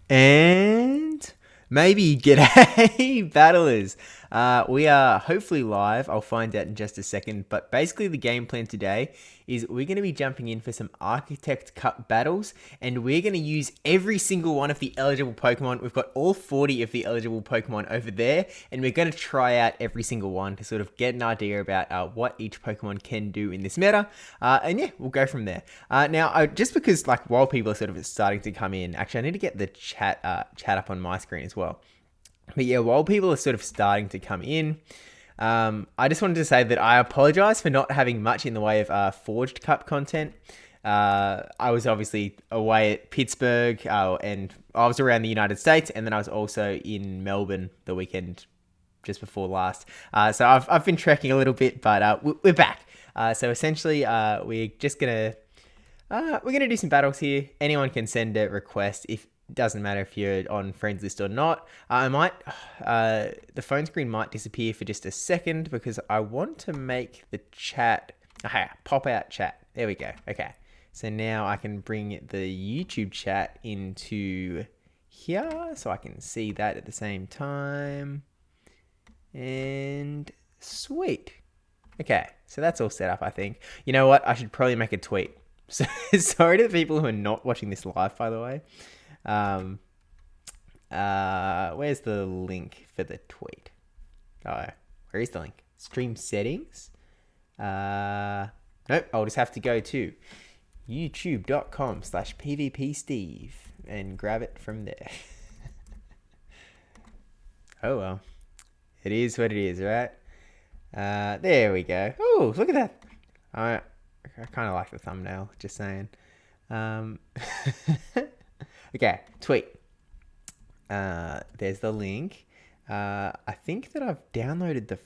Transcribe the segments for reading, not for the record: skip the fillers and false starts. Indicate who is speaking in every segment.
Speaker 1: And maybe g'day, battlers. We are hopefully live. I'll find out in just a second. But basically, the game plan today is we're going to be jumping in for some Architect Cup battles, and we're going to use every single one of the eligible Pokemon. We've got all 40 of the eligible Pokemon over there, and we're going to try out every single one to sort of get an idea about what each Pokemon can do in this meta. And yeah, we'll go from there. Now, just because like while people are sort of starting to come in, actually, I need to get the chat up on my screen as well. But yeah, while people are sort of starting to come in, I just wanted to say that I apologize for not having much in the way of Forged Cup content. I was obviously away at Pittsburgh, and I was around the United States, and then I was also in Melbourne the weekend just before last. So I've been trekking a little bit, but we're back. So essentially, we're gonna do some battles here. Anyone can send a request. If doesn't matter if you're on friends list or not. The phone screen might disappear for just a second because I want to make the chat, pop out chat. There we go. Okay. So now I can bring the YouTube chat into here so I can see that at the same time. And sweet. Okay. So that's all set up, I think. You know what? I should probably make a tweet. So sorry to the people who are not watching this live, by the way. Where's the link for the tweet? Oh, where is the link? Stream settings? Nope, I'll just have to go to youtube.com/pvpsteve and grab it from there. Oh well, it is what it is, right? There we go. Oh, look at that. I kind of like the thumbnail, just saying. Okay, tweet. There's the link. I think that I've downloaded the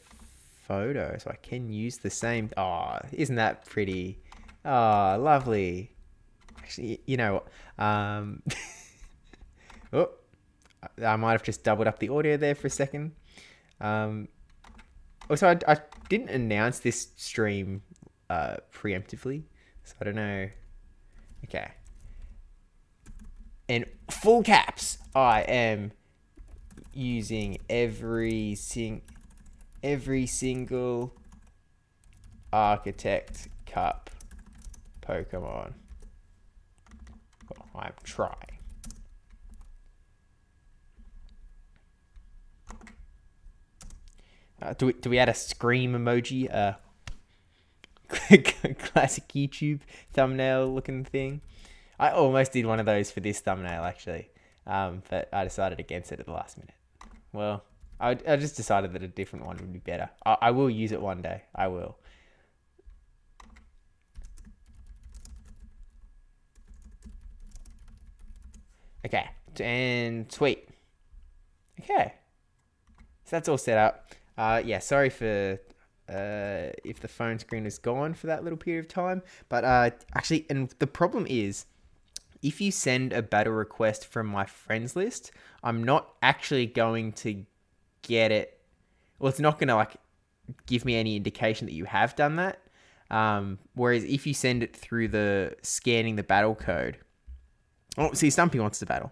Speaker 1: photo, so I can use the same. Oh, isn't that pretty? Oh, lovely. Actually, you know, oh, I might have just doubled up the audio there for a second. Also, I didn't announce this stream preemptively, so I don't know. Okay. In full caps, I am using every single Architect Cup Pokemon. Well, I'm trying. Do we add a scream emoji? Classic YouTube thumbnail looking thing. I almost did one of those for this thumbnail, actually, but I decided against it at the last minute. Well, I just decided that a different one would be better. I will use it one day. I will. Okay, and sweet. Okay, so that's all set up. Yeah, sorry for if the phone screen is gone for that little period of time, but actually, and the problem is, if you send a battle request from my friends list, I'm not actually going to get it. Well, it's not going to like give me any indication that you have done that. Whereas if you send it through the scanning the battle code. Oh, see, Stumpy wants to battle.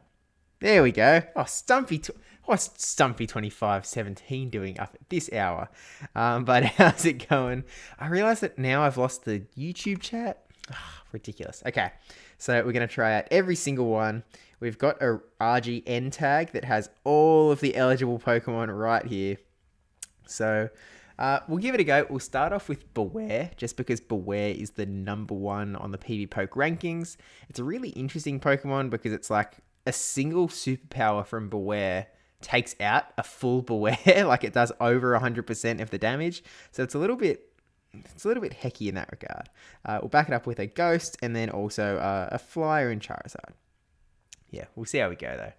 Speaker 1: There we go. Oh, Stumpy. What's Stumpy2517 doing up at this hour? But how's it going? I realize that now I've lost the YouTube chat. Oh, ridiculous. Okay. So we're going to try out every single one. We've got a RGN tag that has all of the eligible Pokemon right here. So we'll give it a go. We'll start off with Beware, just because Beware is the #1 on the PvPoke rankings. It's a really interesting Pokemon because it's like a single superpower from Beware takes out a full Beware. Like it does over 100% of the damage. So it's a little bit hecky in that regard. We'll back it up with a Ghost and then also a Flyer and Charizard. Yeah, we'll see how we go though.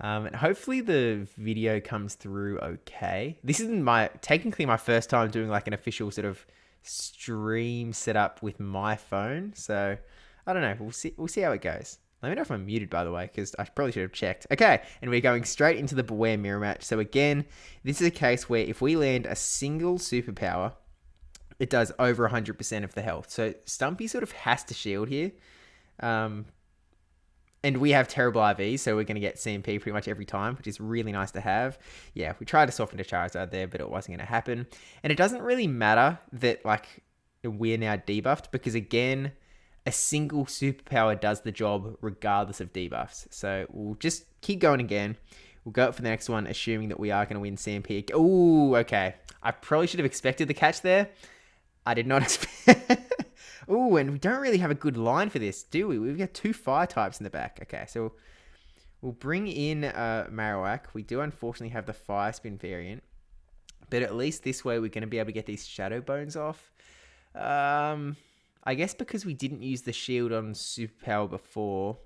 Speaker 1: And hopefully the video comes through okay. This isn't technically my first time doing like an official sort of stream setup with my phone. So I don't know. We'll see how it goes. Let me know if I'm muted, by the way, because I probably should have checked. Okay, and we're going straight into the Beware mirror match. So again, this is a case where if we land a single superpower, it does over 100% of the health. So Stumpy sort of has to shield here. And we have terrible RVs, so we're going to get CMP pretty much every time, which is really nice to have. Yeah, we tried to soften the Charizard there, but it wasn't going to happen. And it doesn't really matter that, like, we're now debuffed, because, again, a single superpower does the job regardless of debuffs. So we'll just keep going again. We'll go up for the next one, assuming that we are going to win CMP. Ooh, okay. I probably should have expected the catch there. I did not expect... Ooh, and we don't really have a good line for this, do we? We've got 2 fire types in the back. Okay, so we'll bring in Marowak. We do unfortunately have the fire spin variant, but at least this way we're going to be able to get these Shadow Bones off. I guess because we didn't use the shield on Superpower before,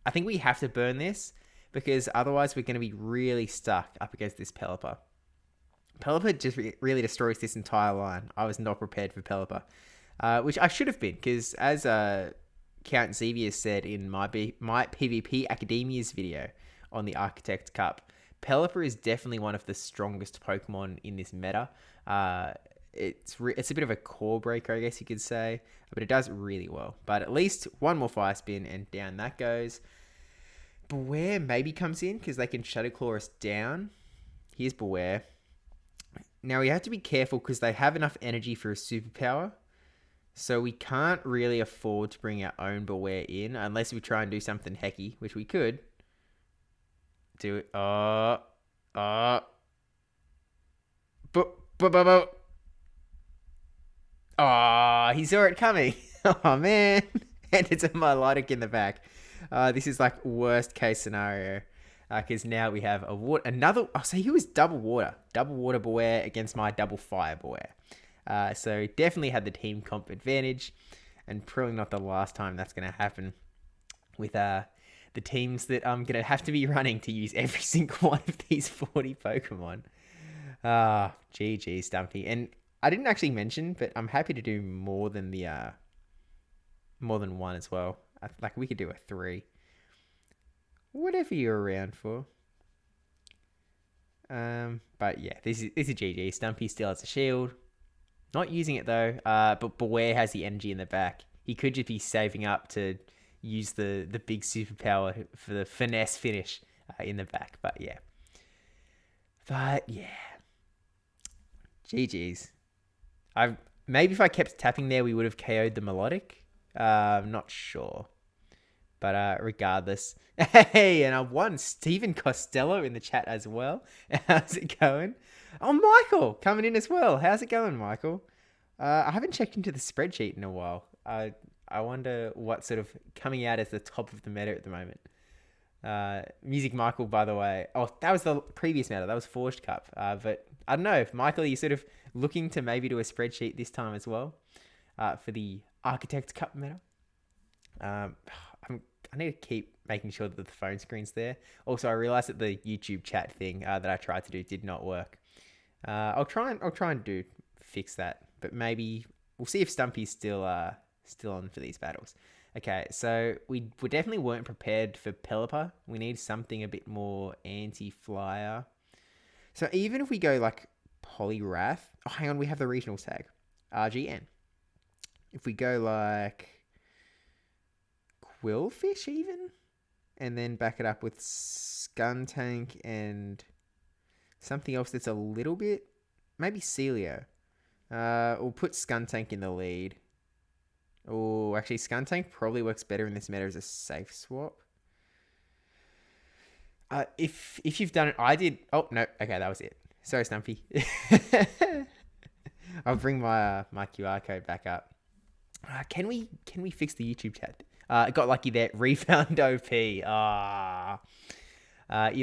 Speaker 1: I think we have to burn this, because otherwise we're going to be really stuck up against this Pelipper. Pelipper just really destroys this entire line. I was not prepared for Pelipper. Which I should have been, because as Count Xavier said in my PvP Academia's video on the Architect Cup, Pelipper is definitely one of the strongest Pokemon in this meta. It's a bit of a core breaker, I guess you could say, but it does really well. But at least one more Fire Spin, and down that goes. Beware maybe comes in, because they can Shadow Claw us down. Here's Beware. Now we have to be careful, because they have enough energy for a superpower. So we can't really afford to bring our own Beware in, unless we try and do something hecky, which we could. Do it. He saw it coming. Oh, man. And it's a Milotic in the back. This is like worst case scenario. Because now we have another... Oh, so he was double water. Double water Beware against my double fire Beware. So definitely had the team comp advantage, and probably not the last time that's going to happen with the teams that I'm going to have to be running to use every single one of these 40 Pokemon. GG Stumpy. And I didn't actually mention, but I'm happy to do more than one as well. Like we could do a 3. Whatever you're around for. But yeah, this is GG. Stumpy still has a shield. Not using it though, but Beware has the energy in the back. He could just be saving up to use the big superpower for the finesse finish in the back. But yeah. GG's. Maybe if I kept tapping there, we would have KO'd the Melodic. I'm not sure. But regardless. Hey, and I won Stephen Costello in the chat as well. How's it going? Oh, Michael coming in as well. How's it going, Michael? I haven't checked into the spreadsheet in a while. I wonder what's sort of coming out as the top of the meta at the moment. Music Michael, by the way. Oh, that was the previous meta. That was Forged Cup. But I don't know if Michael, you're sort of looking to maybe do a spreadsheet this time as well for the Architect Cup meta. I need to keep making sure that the phone screen's there. Also, I realized that the YouTube chat thing that I tried to do did not work. I'll try and fix that, but maybe we'll see if Stumpy's still on for these battles. Okay, so we definitely weren't prepared for Pelipper. We need something a bit more anti-flyer. So even if we go like Poliwrath, oh hang on, we have the regional tag, RGN. If we go like Quillfish even, and then back it up with Skuntank and something else that's a little bit, maybe Celio. We'll put Skuntank in the lead. Oh, actually Skuntank probably works better in this meta as a safe swap. If you've done it, I did. Oh no, okay, that was it. Sorry, Stumpy. I'll bring my QR code back up. Can we fix the YouTube chat? Got lucky there. Refound OP. You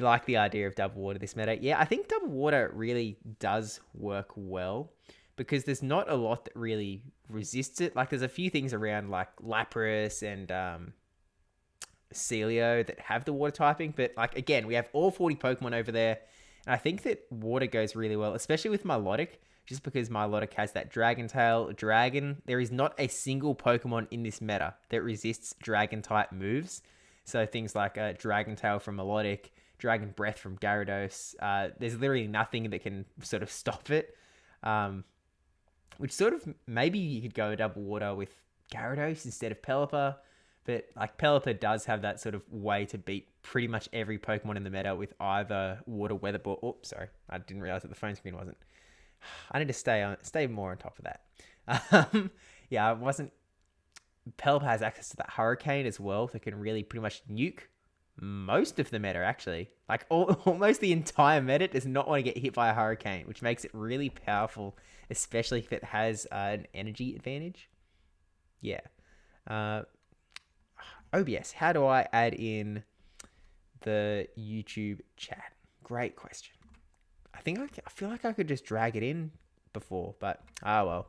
Speaker 1: like the idea of double water this meta? Yeah, I think double water really does work well because there's not a lot that really resists it. Like there's a few things around like Lapras and Celio that have the water typing, but like again, we have all 40 Pokemon over there, and I think that water goes really well, especially with Milotic. Just because Milotic has that Dragon Tail, Dragon, there is not a single Pokemon in this meta that resists Dragon-type moves. So things like Dragon Tail from Milotic, Dragon Breath from Gyarados, there's literally nothing that can sort of stop it. Which sort of, maybe you could go double water with Gyarados instead of Pelipper. But like Pelipper does have that sort of way to beat pretty much every Pokemon in the meta with either Water, Weather Ball. Oh, sorry, I didn't realize that the phone screen wasn't. I need to stay more on top of that. Yeah, I wasn't. Pelipper has access to that Hurricane as well, that can really pretty much nuke most of the meta, actually. Like almost the entire meta does not want to get hit by a Hurricane, which makes it really powerful, especially if it has an energy advantage. Yeah. OBS, how do I add in the YouTube chat? Great question. I feel like I could just drag it in before, but well.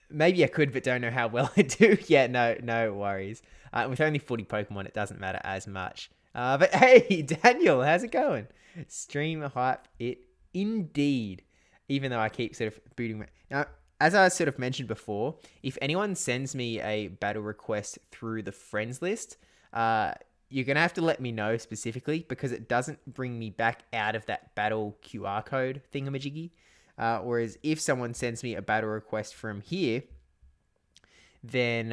Speaker 1: Maybe I could, but don't know how well I do. Yeah, no worries. With only 40 Pokemon, it doesn't matter as much. But hey, Daniel, how's it going? Stream hype it indeed. Even though I keep sort of booting now, as I sort of mentioned before, if anyone sends me a battle request through the friends list, you're going to have to let me know specifically, because it doesn't bring me back out of that battle QR code thingamajiggy. Whereas if someone sends me a battle request from here, then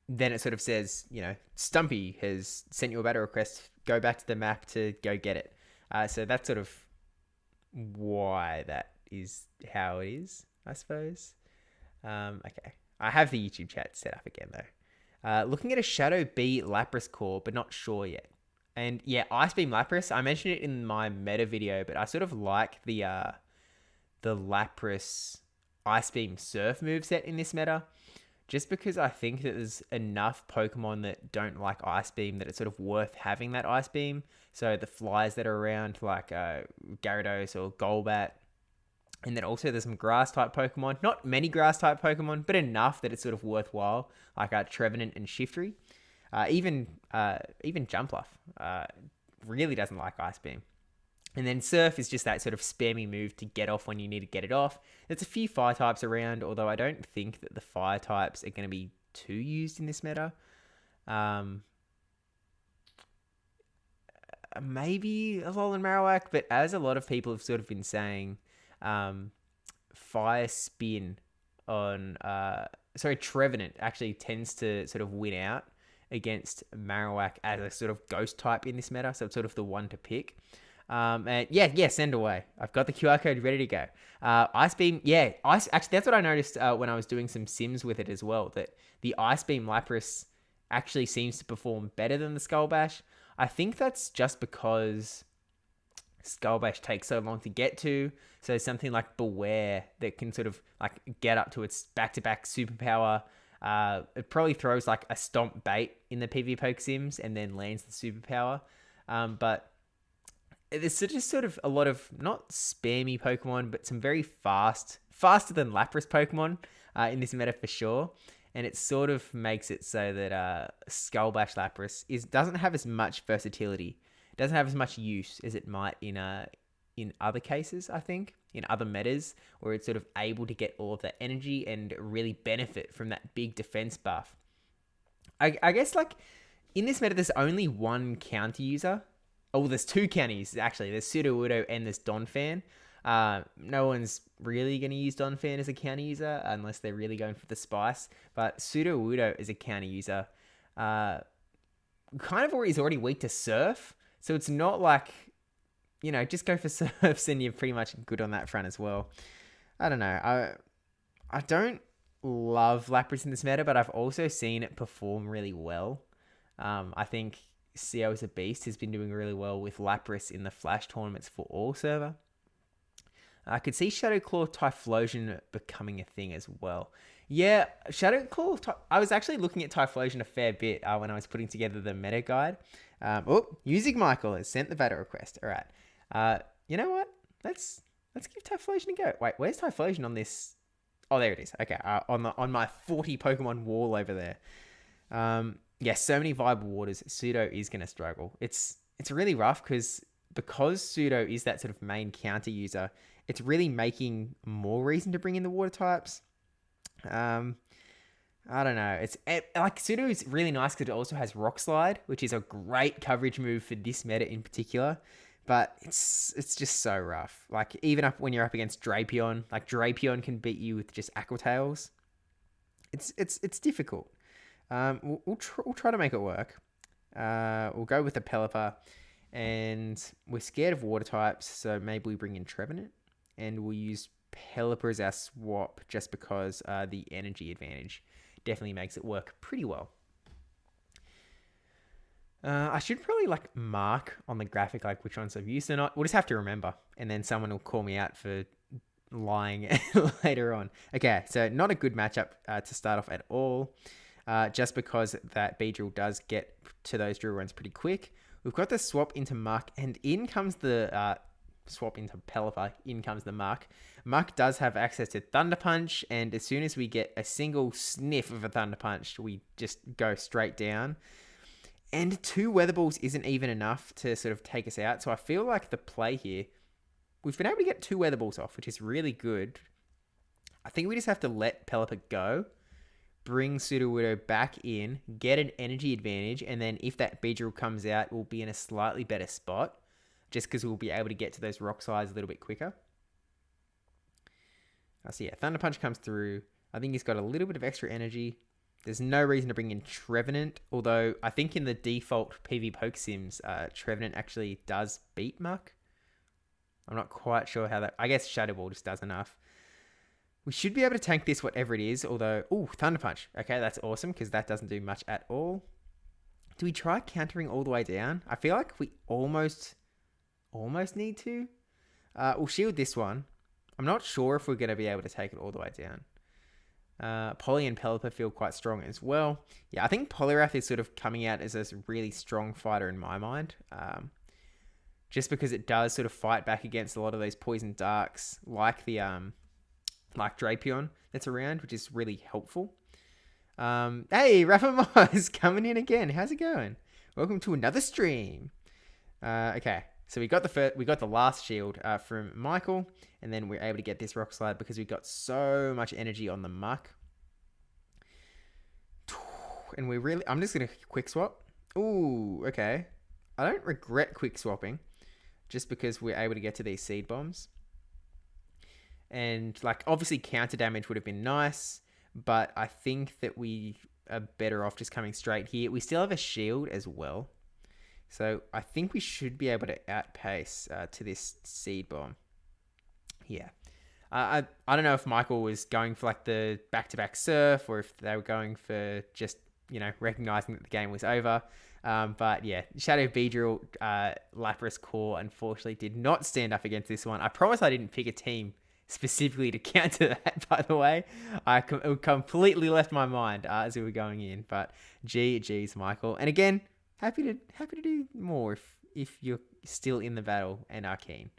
Speaker 1: it sort of says, Stumpy has sent you a battle request. Go back to the map to go get it. So that's sort of why that is how it is, I suppose. Okay. I have the YouTube chat set up again, though. Looking at a Shadow Bee Lapras core, but not sure yet. And yeah, Ice Beam Lapras, I mentioned it in my meta video, but I sort of like the Lapras Ice Beam Surf moveset in this meta, just because I think that there's enough Pokemon that don't like Ice Beam that it's sort of worth having that Ice Beam. So the flies that are around, like Gyarados or Golbat, and then also there's some Grass-type Pokemon. Not many Grass-type Pokemon, but enough that it's sort of worthwhile, like Trevenant and Shiftry. Even Jumpluff really doesn't like Ice Beam. And then Surf is just that sort of spammy move to get off when you need to get it off. There's a few fire types around, although I don't think that the fire types are going to be too used in this meta. Maybe a Alolan Marowak, but as a lot of people have sort of been saying, Fire Spin on... Trevenant actually tends to sort of win out against Marowak as a sort of ghost type in this meta, so it's sort of the one to pick. And yeah, send away. I've got the QR code ready to go. Ice Beam, actually, that's what I noticed when I was doing some sims with it as well, that the Ice Beam Lapras actually seems to perform better than the Skull Bash. I think that's just because Skull Bash takes so long to get to. So something like Beware that can sort of like get up to its back-to-back superpower. It probably throws like a Stomp Bait in the PvPoke sims and then lands the superpower. But there's just sort of a lot of not spammy Pokemon, but some very faster than Lapras Pokemon in this meta for sure. And it sort of makes it so that Skull Bash Lapras doesn't have as much versatility. It doesn't have as much use as it might in other cases, I think, in other metas, where it's sort of able to get all of that energy and really benefit from that big defense buff. I guess, like, in this meta, there's only one counter user. Oh, there's two counties, actually. There's Sudowoodo and there's Donphan. No one's really going to use Donphan as a counter user unless they're really going for the spice. But Sudowoodo is a counter user. Kind of is already weak to Surf. So it's not like, just go for Surfs and you're pretty much good on that front as well. I don't know. I don't love Lapras in this meta, but I've also seen it perform really well. I think CO as a beast has been doing really well with Lapras in the Flash tournaments for all server. I could see Shadow Claw Typhlosion becoming a thing as well. Yeah, Shadow Claw. I was actually looking at Typhlosion a fair bit when I was putting together the meta guide. Music Michael has sent the battle request. All right. You know what? Let's give Typhlosion a go. Wait, where's Typhlosion on this? Oh, there it is. Okay, on my 40 Pokemon wall over there. Yeah, so many viable waters. Pseudo is going to struggle. It's really rough because Pseudo is that sort of main counter user. It's really making more reason to bring in the water types. I don't know. It's like Pseudo is really nice because it also has Rock Slide, which is a great coverage move for this meta in particular. But it's just so rough. Like even when you're up against Drapion, like Drapion can beat you with just Aqua Tails. it's difficult. We'll try to make it work. We'll go with the Pelipper, and we're scared of water types, so maybe we bring in Trevenant, and we'll use Pelipper as our swap just because the energy advantage definitely makes it work pretty well. I should probably like mark on the graphic like which ones I've used or not. We'll just have to remember, and then someone will call me out for lying later on. Okay, so not a good matchup to start off at all, just because that Beedrill does get to those drill runs pretty quick. We've got the swap into Muck, and in comes the swap into Pelipper. In comes the Muck. Muck does have access to Thunder Punch, and as soon as we get a single sniff of a Thunder Punch, we just go straight down. And 2 Weather Balls isn't even enough to sort of take us out. So I feel like the play here, we've been able to get 2 Weather Balls off, which is really good. I think we just have to let Pelipper go, bring Sudowoodo back in, get an energy advantage, and then if that Beedrill comes out, we'll be in a slightly better spot, just because we'll be able to get to those rock slides a little bit quicker. So yeah, Thunder Punch comes through. I think he's got a little bit of extra energy. There's no reason to bring in Trevenant, although I think in the default PV Poke Sims, Trevenant actually does beat Muck. I'm not quite sure how that... I guess Shadow Ball just does enough. We should be able to tank this whatever it is, although... Ooh, Thunder Punch. Okay, that's awesome, because that doesn't do much at all. Do we try countering all the way down? I feel like we almost need to. We'll shield this one. I'm not sure if we're going to be able to take it all the way down. Poly and Pelipper feel quite strong as well. Yeah, I think Poliwrath is sort of coming out as a really strong fighter in my mind. Just because it does sort of fight back against a lot of those poison darks, like the like Drapion that's around, which is really helpful. Hey, Rapamaz coming in again. How's it going? Welcome to another stream. Okay, so we got the last shield from Michael, and then we're able to get this rock slide because we got so much energy on the Muck. And I'm just gonna quick swap. Ooh, okay. I don't regret quick swapping, just because we're able to get to these seed bombs. And like obviously counter damage would have been nice, but I think that we are better off just coming straight here. We still have a shield as well, so I think we should be able to outpace to this seed bomb. Yeah. I don't know if Michael was going for like the back-to-back surf, or if they were going for just, you know, recognizing that the game was over. But yeah, Shadow Beedrill, Lapras Core, unfortunately did not stand up against this one. I promise I didn't pick a team specifically to counter that, by the way. It completely left my mind as we were going in. But GG's, Michael. And again, happy to do more if you're still in the battle and are keen.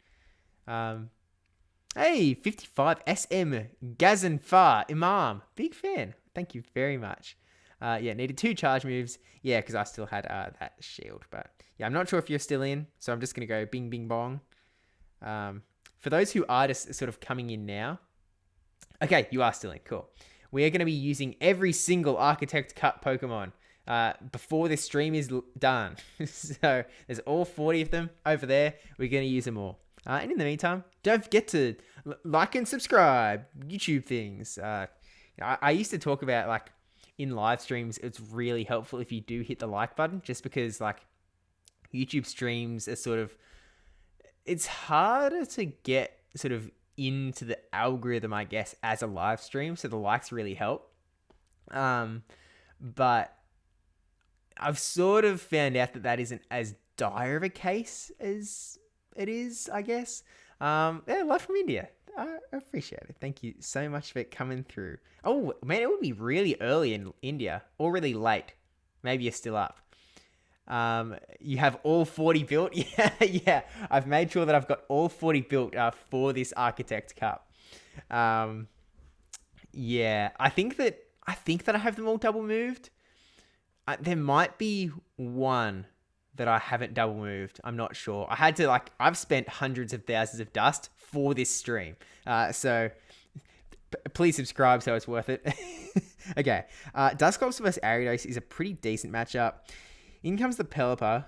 Speaker 1: Hey, 55 SM Gazanfar Imam, big fan. Thank you very much. Yeah, needed 2 charge moves. Yeah, because I still had that shield. But yeah, I'm not sure if you're still in, so I'm just gonna go bing bing bong. For those who are just sort of coming in now, okay, you are still in. Cool. We are going to be using every single Architect Cup Pokemon before this stream is done. So there's all 40 of them over there. We're going to use them all. And in the meantime, don't forget to like and subscribe, YouTube things. I used to talk about, like, in live streams, it's really helpful if you do hit the like button, just because, like, YouTube streams are sort of... It's harder to get sort of into the algorithm, I guess, as a live stream. So the likes really help. But I've sort of found out that isn't as dire of a case as it is, I guess. Yeah, love from India. I appreciate it. Thank you so much for coming through. Oh, man, it would be really early in India, or really late. Maybe you're still up. You have all 40 built. Yeah. I've made sure that I've got all 40 built for this Architect Cup. Yeah, I think that I have them all double moved. There might be one that I haven't double moved. I'm not sure. I had to, I've spent hundreds of thousands of dust for this stream. So please subscribe so it's worth it. Okay. Dusclops versus Ariados is a pretty decent matchup. In comes the Pelipper.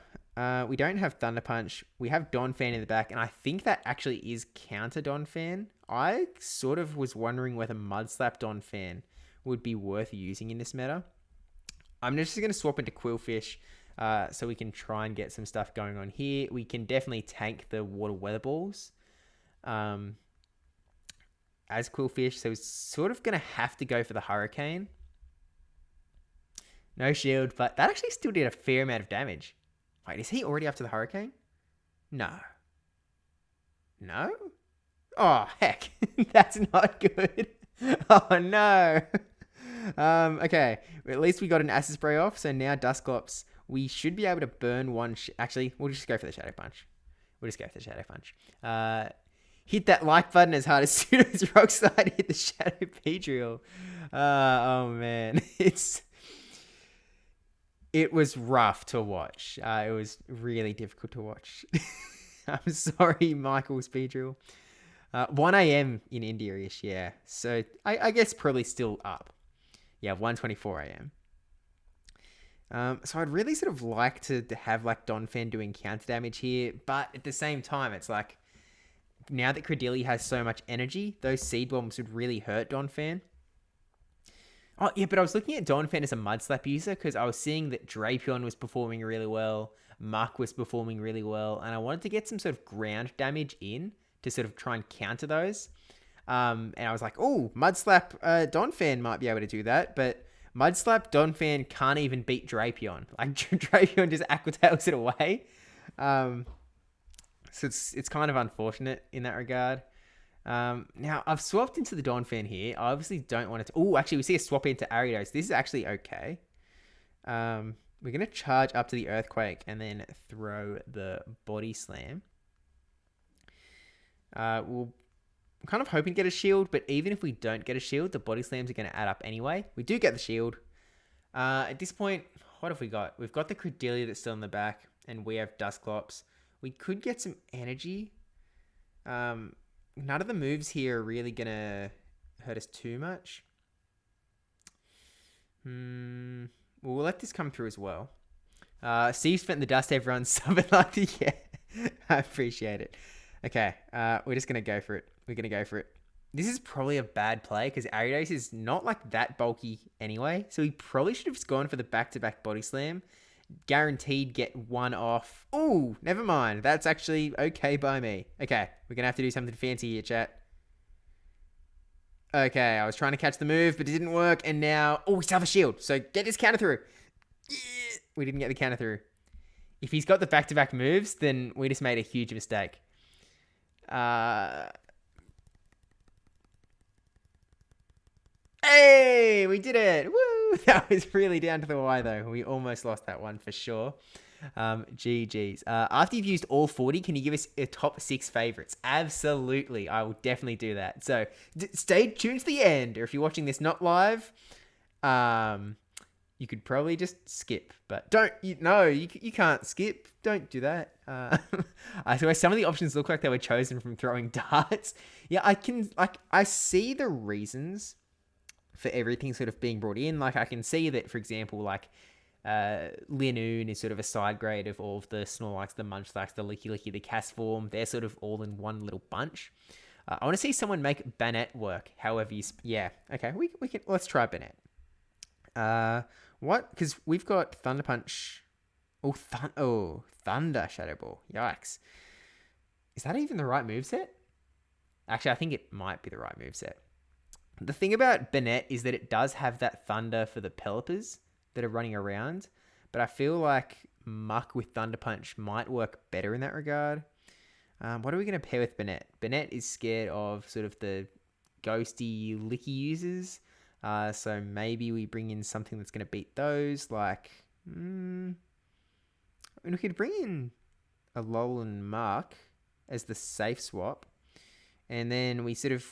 Speaker 1: We don't have Thunder Punch. We have Donphan in the back, and I think that actually is counter Donphan. I sort of was wondering whether Mud Slap Donphan would be worth using in this meta. I'm just going to swap into Quillfish so we can try and get some stuff going on here. We can definitely tank the water weather balls as Quillfish. So we're sort of going to have to go for the Hurricane. No shield, but that actually still did a fair amount of damage. Wait, is he already up to the Hurricane? No. No? Oh, heck. That's not good. Oh, no. Okay. At least we got an Acid Spray off. So now Dusclops, we should be able to burn one. Actually, we'll just go for the Shadow Punch. Hit that like button as hard as soon as Rockside hit the Shadow Beedrill. Oh, man. It was rough to watch. It was really difficult to watch. I'm sorry, Michael Beedrill. 1 a.m. in India-ish, yeah. So I guess probably still up. Yeah, 1:24 a.m. So I'd really sort of like to have like Donphan doing counter damage here, but at the same time, it's like now that Credilli has so much energy, those Seed Bombs would really hurt Donphan. Oh, yeah, but I was looking at Donphan as a Mud Slap user because I was seeing that Drapion was performing really well, Muck was performing really well, and I wanted to get some sort of ground damage in to sort of try and counter those. And I was like, oh, Mud Slap Donphan might be able to do that, but Mud Slap Donphan can't even beat Drapion. Like, Drapion just Aqua Tails it away. So it's kind of unfortunate in that regard. Now, I've swapped into the Donphan here. I obviously don't want it to... Oh, actually, we see a swap into Ariados. This is actually okay. We're going to charge up to the Earthquake and then throw the Body Slam. I'm kind of hoping to get a shield, but even if we don't get a shield, the Body Slams are going to add up anyway. We do get the shield. At this point, what have we got? We've got the Credilli that's still in the back, and we have Dusclops. We could get some energy. None of the moves here are really going to hurt us too much. We'll let this come through as well. Steve spent the dust everyone something like that. Yeah, I appreciate it. Okay, we're just going to go for it. We're going to go for it. This is probably a bad play because Ariados is not like that bulky anyway. So we probably should have just gone for the back-to-back Body Slam. Guaranteed get one off. Oh, never mind. That's actually okay by me. Okay, we're going to have to do something fancy here, chat. Okay, I was trying to catch the move, but it didn't work. And now, oh, we still have a shield. So get this counter through. Yeah, we didn't get the counter through. If he's got the back-to-back moves, then we just made a huge mistake. Hey, we did it. Woo! That was really down to the wire, though. We almost lost that one for sure. GG's. After you've used all 40, can you give us a top 6 favorites? Absolutely. I will definitely do that. So stay tuned to the end. Or if you're watching this not live, you could probably just skip. But you can't skip. Don't do that. I swear some of the options look like they were chosen from throwing darts. Yeah, I see the reasons for everything sort of being brought in. Like, I can see that, for example, like, Linoon is sort of a side grade of all of the Snorlax, the Munchlax, the Licky, the Castform. They're sort of all in one little bunch. I want to see someone make Banette work. However yeah. Okay, we can, let's try Banette. What? Because we've got Thunder Punch. Thunder Shadow Ball. Yikes. Is that even the right moveset? Actually, I think it might be the right moveset. The thing about Banette is that it does have that Thunder for the Pelipers that are running around, but I feel like Muck with Thunder Punch might work better in that regard. What are we going to pair with Banette? Banette is scared of sort of the ghosty, licky users, so maybe we bring in something that's going to beat those, like... we could bring in a Alolan Muck as the safe swap, and then we sort of...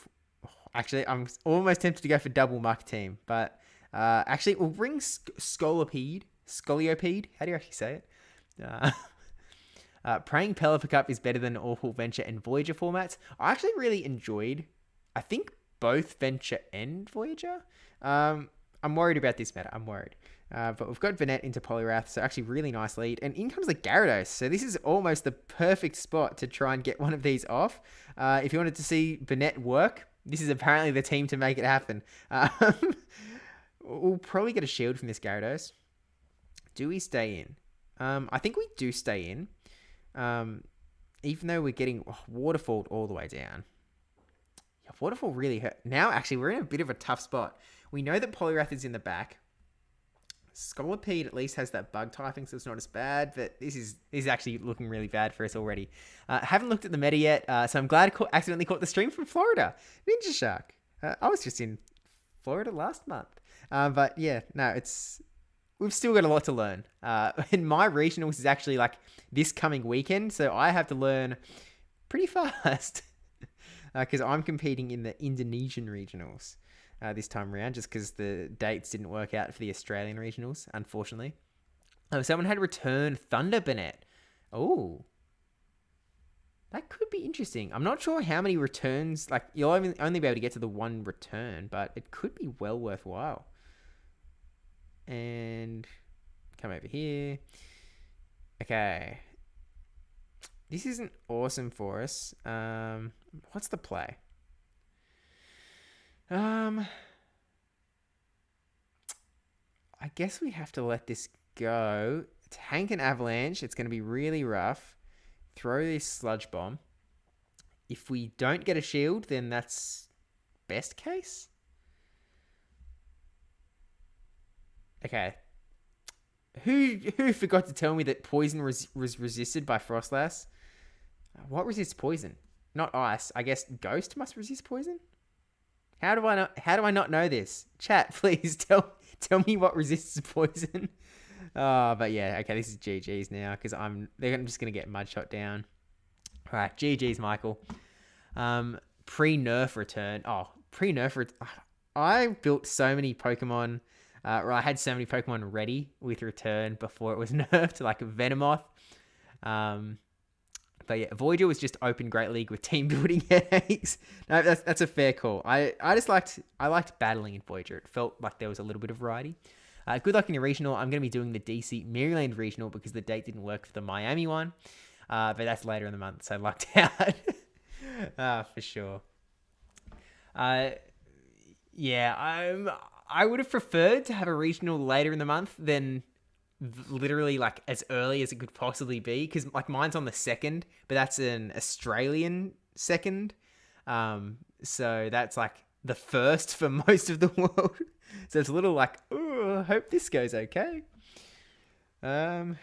Speaker 1: Actually, I'm almost tempted to go for double Muck team, but actually, we'll bring Scolipede. How do you actually say it? Praying Pelipper Cup is better than Awful Venture and Voyager formats. I actually really enjoyed, I think, both Venture and Voyager. I'm worried about this meta. I'm worried. But we've got Banette into Poliwrath, so actually really nice lead. And in comes the Gyarados. So this is almost the perfect spot to try and get one of these off. If you wanted to see Banette work, this is apparently the team to make it happen. We'll probably get a shield from this Gyarados. Do we stay in? I think we do stay in. Even though we're getting Waterfall all the way down. Yeah, Waterfall really hurt. Now, actually, we're in a bit of a tough spot. We know that Poliwrath is in the back. Scolipede at least has that bug typing, so it's not as bad. But this is actually looking really bad for us already. Haven't looked at the meta yet, so I'm glad I accidentally caught the stream from Florida. Ninja Shark. I was just in Florida last month. But yeah, no, we've still got a lot to learn. And my regionals is actually like this coming weekend, so I have to learn pretty fast because I'm competing in the Indonesian regionals this time around, just because the dates didn't work out for the Australian regionals, unfortunately. Someone had returned Thunder Bennett. Oh, that could be interesting. I'm not sure how many returns, like you'll only be able to get to the one return, but it could be well worthwhile. And come over here. Okay. This isn't awesome for us. What's the play? I guess we have to let this go. Tank and Avalanche. It's going to be really rough. Throw this Sludge Bomb. If we don't get a shield, then that's best case. Okay. Who forgot to tell me that poison was resisted by Frostlass? What resists poison? Not ice. I guess Ghost must resist poison? How do I not know this? Chat, please tell me what resists poison. But yeah, okay, this is GG's now because they're just gonna get mud shot down. All right, GG's, Michael. Pre-nerf return. I built so many Pokemon. I had so many Pokemon ready with return before it was nerfed, like Venomoth. But yeah, Voyager was just open Great League with team building headaches. No, that's a fair call. I liked battling in Voyager. It felt like there was a little bit of variety. Good luck in your regional. I'm going to be doing the DC Maryland regional because the date didn't work for the Miami one. But that's later in the month, so lucked out. For sure. Yeah, I would have preferred to have a regional later in the month than literally like as early as it could possibly be, because like mine's on the 2nd, but that's an Australian 2nd, so that's like the 1st for most of the world. So it's a little like, oh, I hope this goes okay. But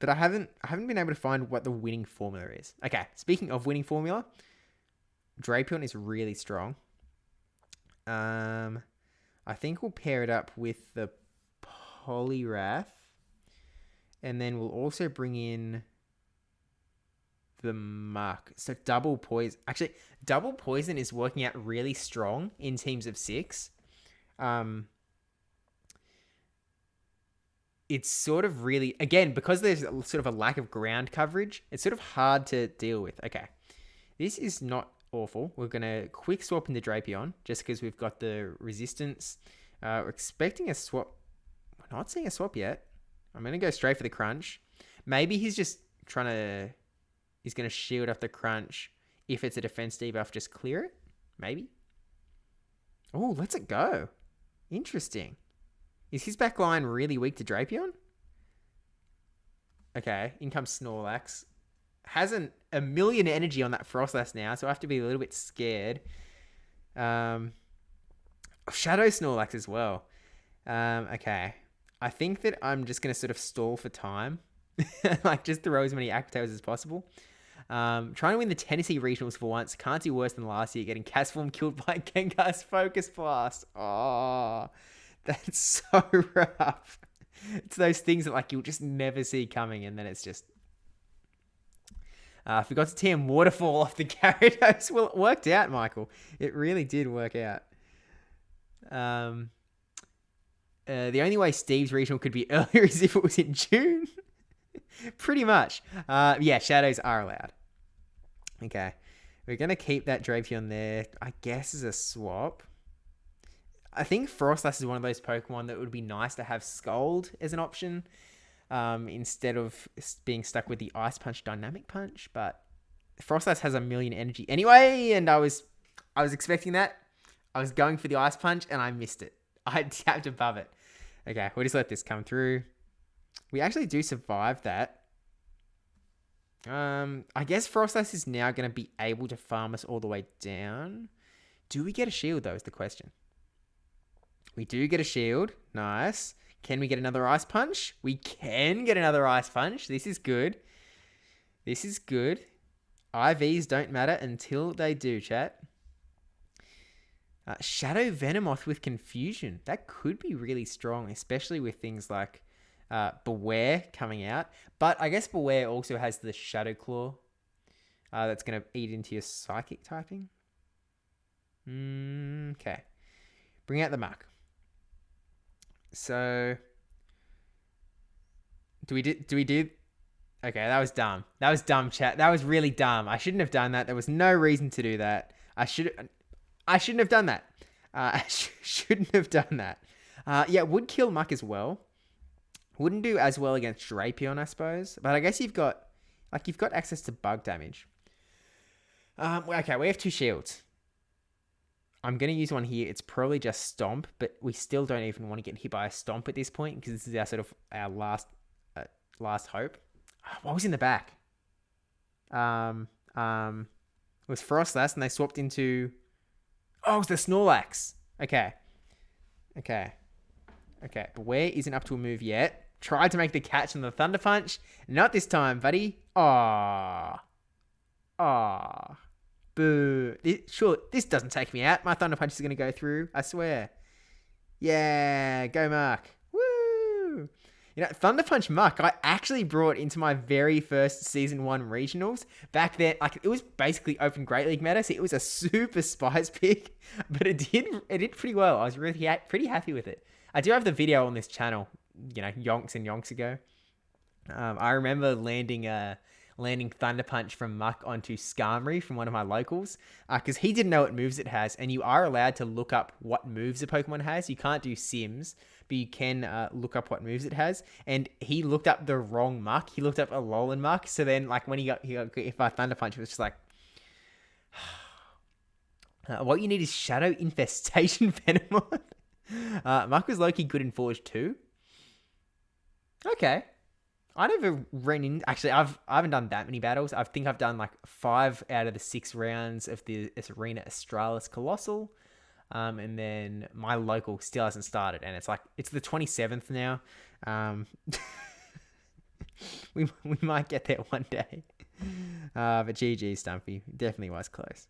Speaker 1: I haven't been able to find what the winning formula is. Okay, speaking of winning formula, Drapion is really strong. I think we'll pair it up with the Poliwrath, and then we'll also bring in the Muck. So double poison. Actually, double poison is working out really strong in teams of 6. It's sort of really, again, because there's sort of a lack of ground coverage, it's sort of hard to deal with. Okay, this is not awful. We're going to quick swap into Drapion just because we've got the resistance. We're expecting a swap. We're not seeing a swap yet. I'm going to go straight for the crunch. Maybe he's just he's going to shield off the crunch. If it's a defense debuff, just clear it. Maybe. Oh, let's it go. Interesting. Is his back line really weak to Drapion? Okay, in comes Snorlax. Has a million energy on that Frostlass now, so I have to be a little bit scared. Shadow Snorlax as well. Okay. I think that I'm just going to sort of stall for time. Like, just throw as many Aquatales as possible. Trying to win the Tennessee Regionals for once. Can't do worse than last year, getting Castform killed by Gengar's Focus Blast. Oh, that's so rough. It's those things that, like, you'll just never see coming, and then it's just... forgot to TM Waterfall off the Gyarados. Well, it worked out, Michael. It really did work out. The only way Steve's regional could be earlier is if it was in June. Pretty much. Yeah, shadows are allowed. Okay. We're going to keep that Drapion there, I guess, as a swap. I think Frostlass is one of those Pokemon that would be nice to have Scald as an option, instead of being stuck with the Ice Punch Dynamic Punch. But Frostlass has a million energy anyway, and I was expecting that. I was going for the Ice Punch, and I missed it. I tapped above it. Okay, we'll just let this come through. We actually do survive that. I guess Frostlass is now going to be able to farm us all the way down. Do we get a shield, though, is the question. We do get a shield. Nice. Can we get another Ice Punch? We can get another Ice Punch. This is good. This is good. IVs don't matter until they do, chat. Shadow Venomoth with Confusion. That could be really strong, especially with things like Beware coming out. But I guess Beware also has the Shadow Claw that's going to eat into your Psychic typing. Okay. Bring out the Muck. So, do we do... Okay, that was dumb. That was dumb, chat. That was really dumb. I shouldn't have done that. There was no reason to do that. I shouldn't have done that. I shouldn't have done that. Yeah, would kill Muck as well. Wouldn't do as well against Drapion, I suppose. But I guess you've got access to bug damage. Okay, we have 2 shields. I'm going to use one here. It's probably just Stomp, but we still don't even want to get hit by a Stomp at this point because this is our sort of our last hope. What was in the back? It was Frostlass, and they swapped into... Oh, it was the Snorlax. Okay. Beware isn't up to a move yet. Tried to make the catch on the Thunder Punch. Not this time, buddy. Aww. Boo. This doesn't take me out. My Thunder Punch is going to go through. I swear. Yeah. Go, Mark. Woo. You know, Thunder Punch Muck, I actually brought into my very first Season 1 Regionals. Back then, like, it was basically Open Great League meta, so it was a super spice pick, but it did pretty well. I was really pretty happy with it. I do have the video on this channel, you know, yonks and yonks ago. I remember landing Thunder Punch from Muck onto Skarmory from one of my locals, because he didn't know what moves it has, and you are allowed to look up what moves a Pokemon has. You can't do Sims, but you can look up what moves it has, and he looked up the wrong Muck. He looked up a Alolan Muck, so then, like, when he got hit by Thunder Punch, it was just like... what you need is Shadow Infestation Venomoth. Muck was low-key good in Forge 2. Okay. I never ran in... Actually, I haven't done that many battles. I think I've done like 5 out of the 6 rounds of this Arena Astralis Colossal. And then my local still hasn't started. And it's the 27th now. We might get there one day. But GG, Stumpy. Definitely was close.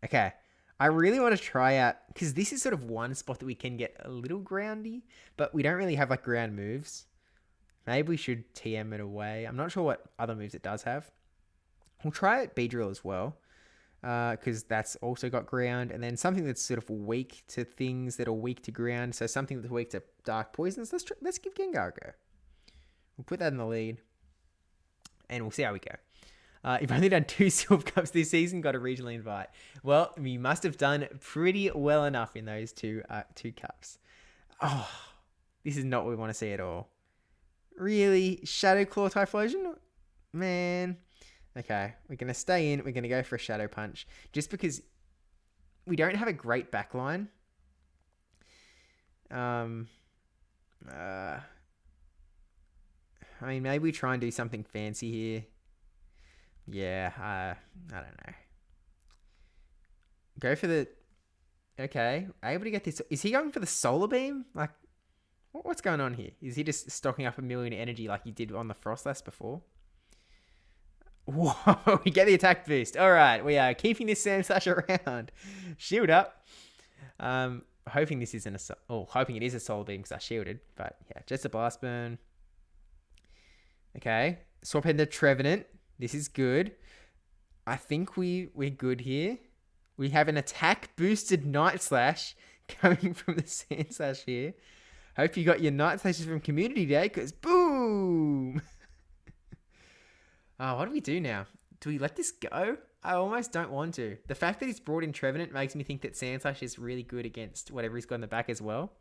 Speaker 1: Okay. I really want to try out... Because this is sort of one spot that we can get a little groundy. But we don't really have like ground moves. Maybe we should TM it away. I'm not sure what other moves it does have. We'll try it Beedrill as well. Because that's also got ground. And then something that's sort of weak to things that are weak to ground. So something that's weak to dark poisons. Let's give Gengar a go. We'll put that in the lead. And we'll see how we go. You've only done 2 Silph Cups this season. Got a regional invite. Well, we must have done pretty well enough in those two cups. Oh, this is not what we want to see at all. Really? Shadow Claw Typhlosion? Man. Okay, we're going to stay in. We're going to go for a Shadow Punch. Just because we don't have a great backline. I mean, maybe we try and do something fancy here. Yeah, I don't know. Go for the... Okay, able to get this... Is he going for the Solar Beam? Like, what's going on here? Is he just stocking up 1 million energy like he did on the Frostlass before? Whoa, we get the attack boost. All right, we are keeping this Sandslash around. Shield up. Hoping this isn't a... hoping it is a Solar Beam because I shielded. But yeah, just a Blast Burn. Okay, swap into Trevenant. This is good. I think we're good here. We have an attack boosted Night Slash coming from the Sandslash here. Hope you got your Night Slashes from Community Day, because boom! What do we do now? Do we let this go? I almost don't want to. The fact that he's brought in Trevenant makes me think that Sandslash is really good against whatever he's got in the back as well.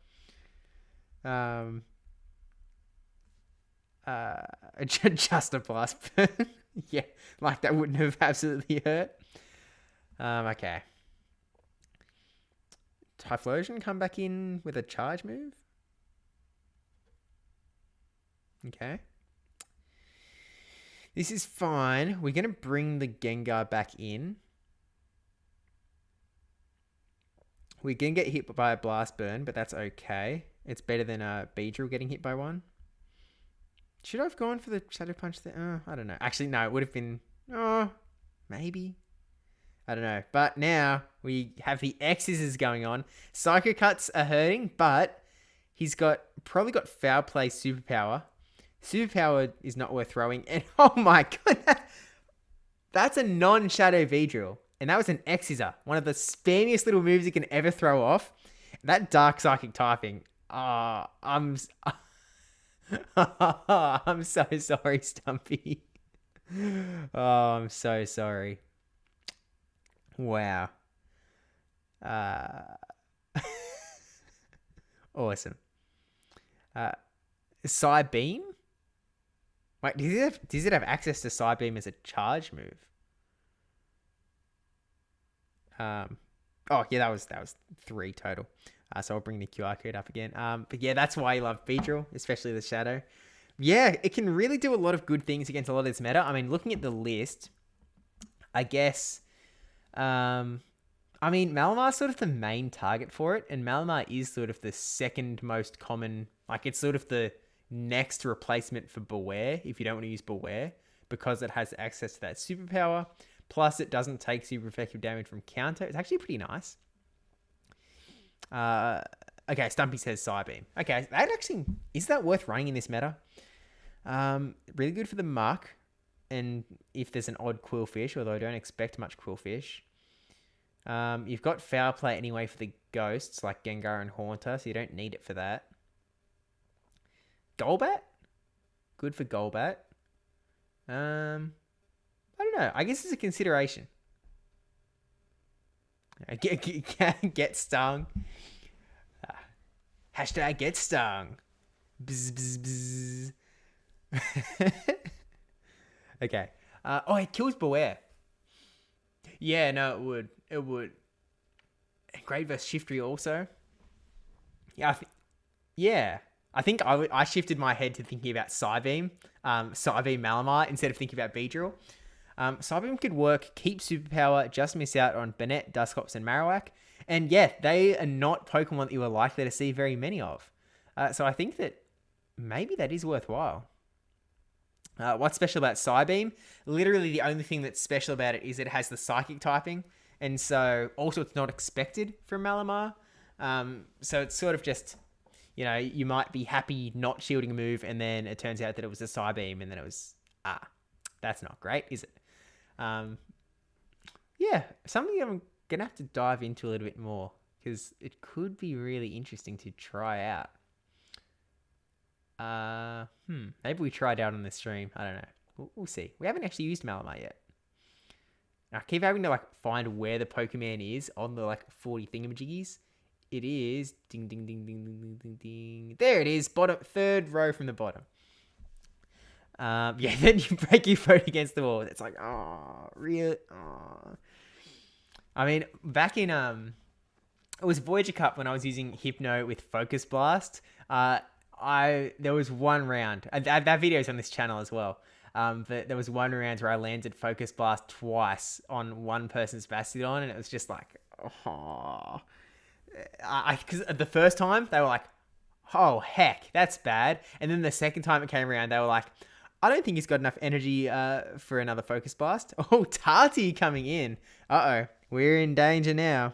Speaker 1: Just a Blast Burn. Yeah, like that wouldn't have absolutely hurt. Okay. Typhlosion come back in with a charge move? Okay. This is fine. We're going to bring the Gengar back in. We're going to get hit by a Blast Burn, but that's okay. It's better than Beedrill getting hit by one. Should I have gone for the Shadow Punch there? I don't know. Actually, no. It would have been... Oh, maybe. I don't know. But now we have the X's going on. Psycho Cuts are hurting, but he's probably got Foul Play Superpower. Superpower is not worth throwing. And oh my god, that's a non-Shadow Beedrill. And that was an X-Scissor. One of the spammiest little moves you can ever throw off. That Dark Psychic typing. I'm so sorry, Stumpy. Oh, I'm so sorry. Wow. Awesome. Psybeam? Wait, does it have access to Psybeam as a charge move? Oh yeah, that was 3 total. So I'll bring the QR code up again. But yeah, that's why I love Beedrill, especially the Shadow. Yeah, it can really do a lot of good things against a lot of this meta. I mean, looking at the list, I guess, Malamar's sort of the main target for it, and Malamar is sort of the second most common, like it's sort of the next replacement for Beware, if you don't want to use Beware, because it has access to that superpower, plus it doesn't take super effective damage from counter. It's actually pretty nice. Okay, Stumpy says Psybeam. Okay, that actually, is that worth running in this meta? Really good for the Muck, and if there's an odd Quillfish, although I don't expect much Quillfish. You've got Foul Play anyway for the ghosts, like Gengar and Haunter, so you don't need it for that. Golbat? Good for Golbat. I don't know. I guess it's a consideration. Get stung. Hashtag get stung. Bzz, bzz, bzz. Okay. Oh, it kills Beware. Yeah, no, it would. It would. Great versus Shiftry also. Yeah, I think I shifted my head to thinking about Psybeam, Psybeam Malamar, instead of thinking about Beedrill. Psybeam could work, keep superpower, just miss out on Banette, Dusclops, and Marowak. And yeah, they are not Pokemon that you are likely to see very many of. So I think that maybe that is worthwhile. What's special about Psybeam? Literally the only thing that's special about it is it has the Psychic typing. And so also it's not expected from Malamar. So it's sort of just, you know, you might be happy not shielding a move, and then it turns out that it was a Psybeam, and then it was, that's not great, is it? Yeah, something I'm going to have to dive into a little bit more, because it could be really interesting to try out. Maybe we try it out on the stream. I don't know. We'll see. We haven't actually used Malamar yet. I keep having to find where the Pokemon is on the 40 thingamajiggies. It is ding ding ding ding ding ding ding ding. There it is, bottom, third row from the bottom. Yeah, then you break your phone against the wall. It's like, oh, really? Oh. I mean, back in it was Voyager Cup when I was using Hypno with Focus Blast. There was one round, and that video's on this channel as well. But there was one round where I landed Focus Blast twice on one person's Bastiodon, and it was just like, oh. Because the first time they were like, oh heck, that's bad. And then the second time it came around, they were like, I don't think he's got enough energy for another Focus Blast. Oh, Tati coming in. Uh-oh, we're in danger now.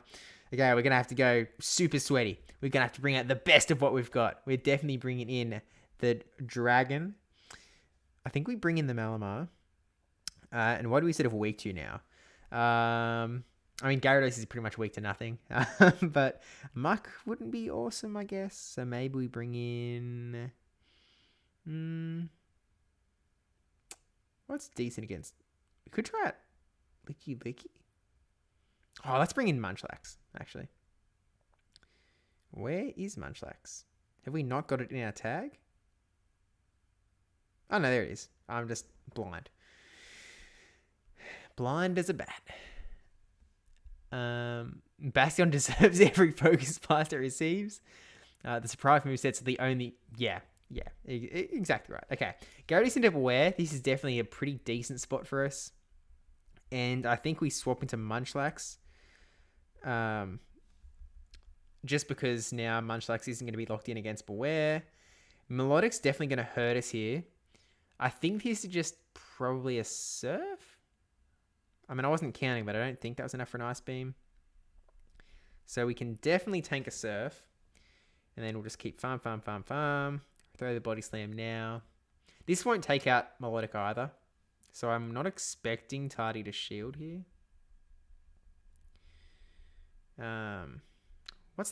Speaker 1: Okay, we're going to have to go super sweaty. We're going to have to bring out the best of what we've got. We're definitely bringing in the Dragon. I think we bring in the Malamar. And what are we sort of weak to now? I mean, Gyarados is pretty much weak to nothing. But Muck wouldn't be awesome, I guess. So maybe we bring in... What's decent against... We could try it. Licky. Oh, let's bring in Munchlax, actually. Where is Munchlax? Have we not got it in our tag? Oh, no, there it is. I'm just blind. Blind as a bat. Bastion deserves every focus blast it receives. The surprise moveset's the only... Yeah, exactly right. Okay, Gyarados into Beware. This is definitely a pretty decent spot for us. And I think we swap into Munchlax. Just because now Munchlax isn't going to be locked in against Beware. Melodic's definitely going to hurt us here. I think this is just probably a Surf. I mean, I wasn't counting, but I don't think that was enough for an Ice Beam. So we can definitely tank a Surf. And then we'll just keep farm. Throw the Body Slam now. This won't take out Melodic either. So I'm not expecting Tardy to shield here. What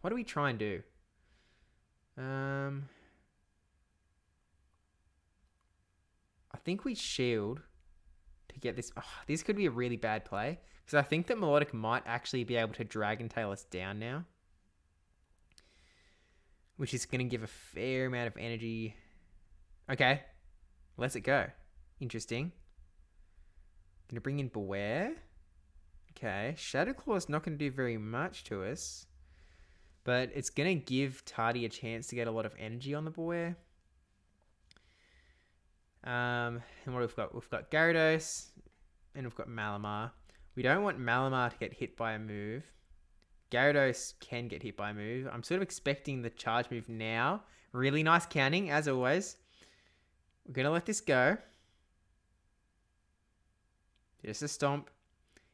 Speaker 1: do we try and do? I think we shield to get this. Oh, this could be a really bad play. Because I think that Melodic might actually be able to Dragon Tail us down now. Which is going to give a fair amount of energy. Okay. Let's it go. Interesting. Going to bring in Beware. Okay. Shadow Claw is not going to do very much to us. But it's going to give Tardy a chance to get a lot of energy on the Beware. And what we've got? We've got Gyarados. And we've got Malamar. We don't want Malamar to get hit by a move. Gyarados can get hit by a move. I'm sort of expecting the charge move now. Really nice counting, as always. We're going to let this go. Just a stomp.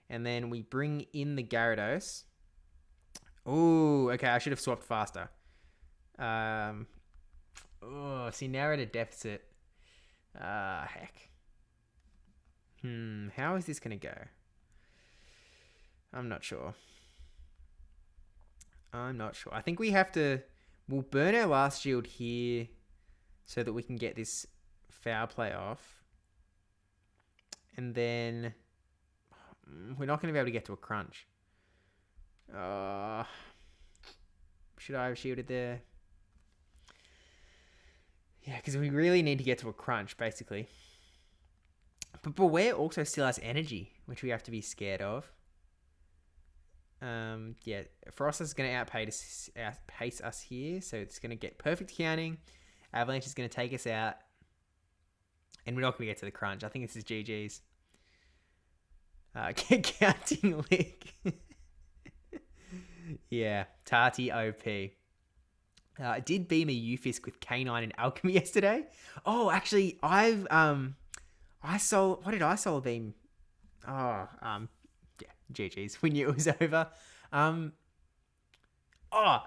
Speaker 1: And then we bring in the Gyarados. Ooh, okay, I should have swapped faster. See, now we're at a deficit. Heck. How is this going to go? I'm not sure. I think we have to... We'll burn our last shield here so that we can get this foul play off. And then... We're not going to be able to get to a crunch. Should I have shielded there? Yeah, because we really need to get to a crunch, basically. But Beware also still has energy, which we have to be scared of. Yeah, Frost is going to outpace us here, so it's going to get perfect counting. Avalanche is going to take us out, and we're not going to get to the crunch. I think this is GG's. Counting Lick. Yeah, Tati OP. I did beam a Ufisk with K9 and Alchemy yesterday. Oh, actually, what did I solo beam? Yeah, GG's. We knew it was over.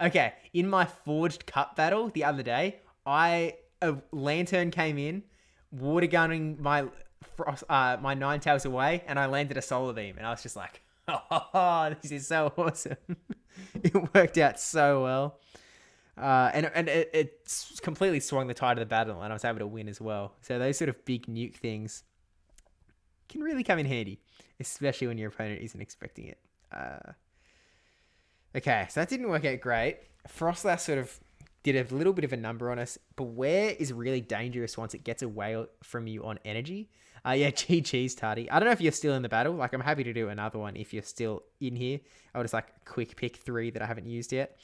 Speaker 1: Okay. In my Forged Cup battle the other day, a Lantern came in, water gunning my Ninetales away, and I landed a solar beam, and I was just like, oh, this is so awesome. It worked out so well. And it completely swung the tide of the battle, and I was able to win as well. So those sort of big nuke things can really come in handy, especially when your opponent isn't expecting it. Okay, so that didn't work out great. Frostlass sort of did a little bit of a number on us. Beware is really dangerous once it gets away from you on energy. Yeah, GG's, Tardy. I don't know if you're still in the battle. Like, I'm happy to do another one if you're still in here. I'll just, like, quick pick 3 that I haven't used yet.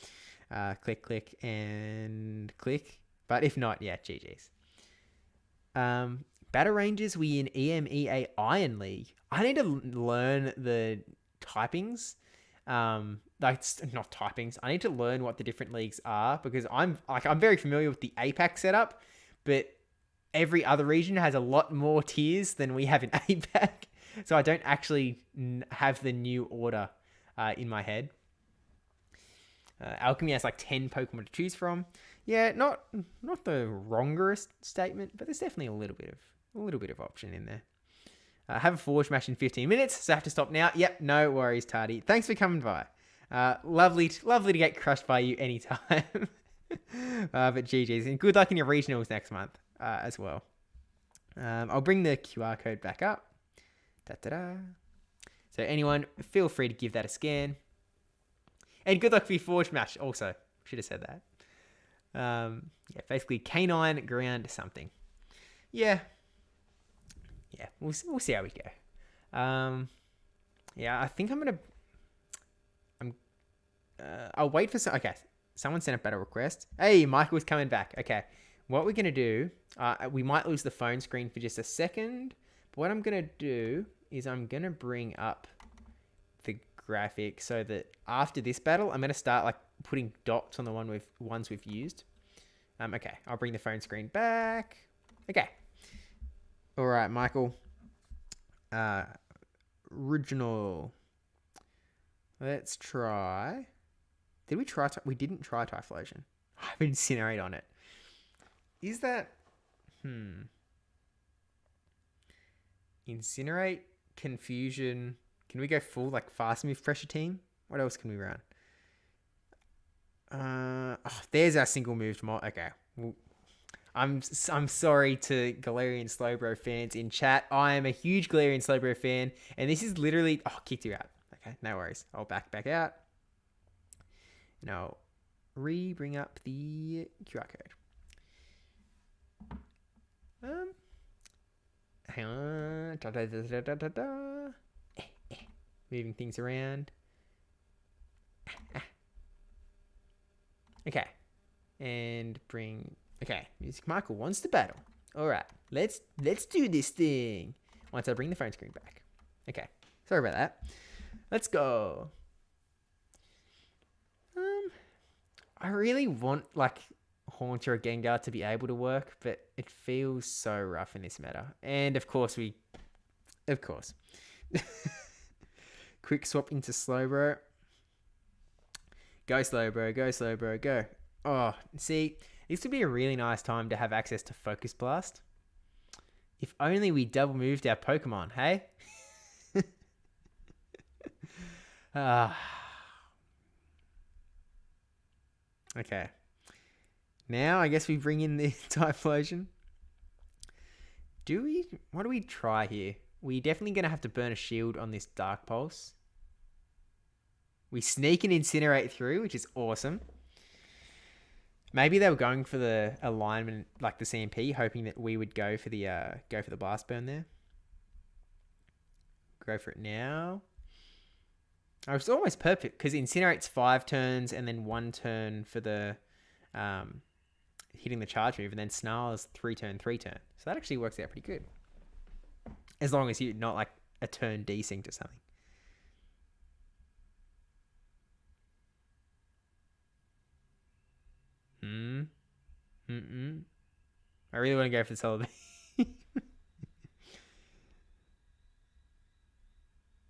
Speaker 1: Click, and click. But if not, yeah, GG's. Battle Rangers, we in EMEA Iron League. I need to learn the typings. Like, not typings. I need to learn what the different leagues are, because I'm very familiar with the APAC setup, but every other region has a lot more tiers than we have in APAC. So I don't actually have the new order in my head. Alchemy has like 10 Pokemon to choose from. Yeah, not the wrongest statement, but there's definitely a little bit of option in there. Have a Forge match in 15 minutes, so I have to stop now. Yep, no worries, Tardy. Thanks for coming by. Lovely to get crushed by you anytime. But GG's, and good luck in your regionals next month as well. I'll bring the QR code back up. Da-da-da. So anyone, feel free to give that a scan. And good luck for your Forge match also. Should have said that. Yeah, basically K9 ground something. Yeah, we'll see how we go. Yeah, I think I'm going to I'll wait for some. Okay, someone sent a battle request. Hey, Michael's coming back. Okay, what we're gonna do? We might lose the phone screen for just a second. But what I'm gonna do is I'm gonna bring up the graphic so that after this battle, I'm gonna start like putting dots on the ones we've used. Okay, I'll bring the phone screen back. Okay. All right, Michael. Original. Let's try. Did we try? We didn't try Typhlosion. I have Incinerate on it. Is that? Incinerate, Confusion. Can we go full like fast move pressure team? What else can we run? There's our single move mod. Okay. Well, I'm sorry to Galarian Slowbro fans in chat. I am a huge Galarian Slowbro fan, and this is literally kicked you out. Okay, no worries. I'll back out. And I'll bring up the QR code. Hang on. Moving things around. Okay. And bring... Okay. Music Michael wants to battle. Alright. Let's do this thing. Once I bring the phone screen back. Okay. Sorry about that. Let's go. I really want, like, Haunter or Gengar to be able to work, but it feels so rough in this meta. And, of course, Quick swap into Slowbro. Go Slowbro, go Slowbro, go. Oh, see, this would be a really nice time to have access to Focus Blast. If only we double moved our Pokemon, hey? Okay. Now, I guess we bring in the Typhlosion. What do we try here? We're definitely going to have to burn a shield on this Dark Pulse. We sneak and Incinerate through, which is awesome. Maybe they were going for the alignment, like the CMP, hoping that we would go for the Blast Burn there. Go for it now. Oh, it's almost perfect because Incinerate's 5 turns and then 1 turn for the hitting the charge move, and then Snarl's 3 turn. So that actually works out pretty good. As long as you're not like a turn desync or something. I really want to go for the Solar Beam.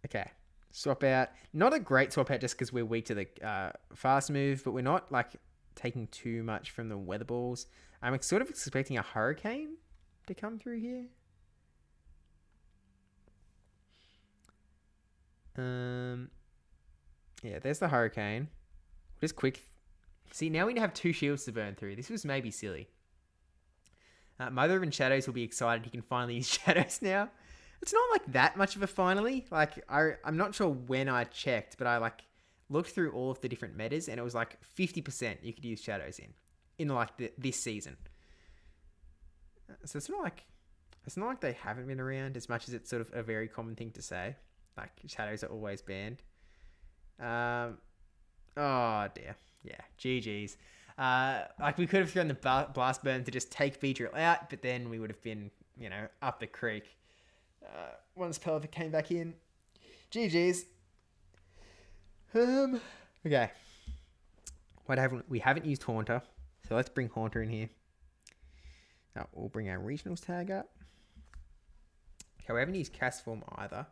Speaker 1: Okay. Swap out. Not a great swap out just because we're weak to the fast move, but we're not like taking too much from the Weather Balls. I'm sort of expecting a Hurricane to come through here. Yeah, there's the Hurricane. Just quick. See, now we have 2 shields to burn through. This was maybe silly. Mother of Shadows will be excited he can finally use Shadows now. It's not like that much of a finally. Like, I'm not sure when I checked, but I like looked through all of the different metas and it was like 50% you could use Shadows in like this season. So it's not like they haven't been around as much as it's sort of a very common thing to say. Like, Shadows are always banned. Oh dear. Yeah, GG's. Like, we could have thrown the Blast Burn to just take Beedrill out, but then we would have been, up the creek. Once Pelvic came back in. GG's. Okay. We haven't used Haunter, so let's bring Haunter in here. Now, we'll bring our Regionals tag up. Okay, we haven't used Castform either.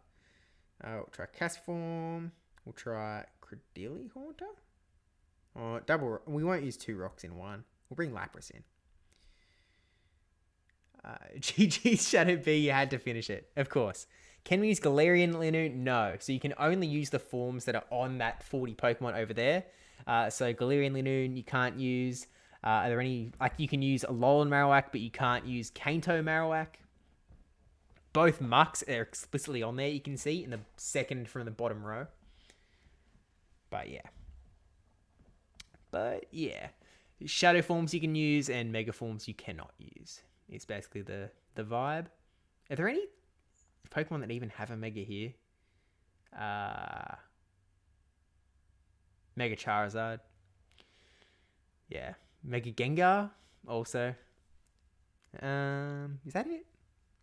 Speaker 1: We'll try Castform. We'll try Credilli Haunter. Or double. We won't use 2 rocks in one. We'll bring Lapras in. GG's Shadow B, you had to finish it. Of course. Can we use Galarian Linu? No. So you can only use the forms that are on that 40 Pokemon over there. So Galarian Linu you can't use. Are there any... Like, you can use Alolan Marowak, but you can't use Kanto Marowak. Both Mucks are explicitly on there, you can see, in the second from the bottom row. But yeah. Shadow forms you can use and Mega forms you cannot use. It's basically the vibe. Are there any Pokemon that even have a Mega here? Mega Charizard. Yeah. Mega Gengar also. Is that it?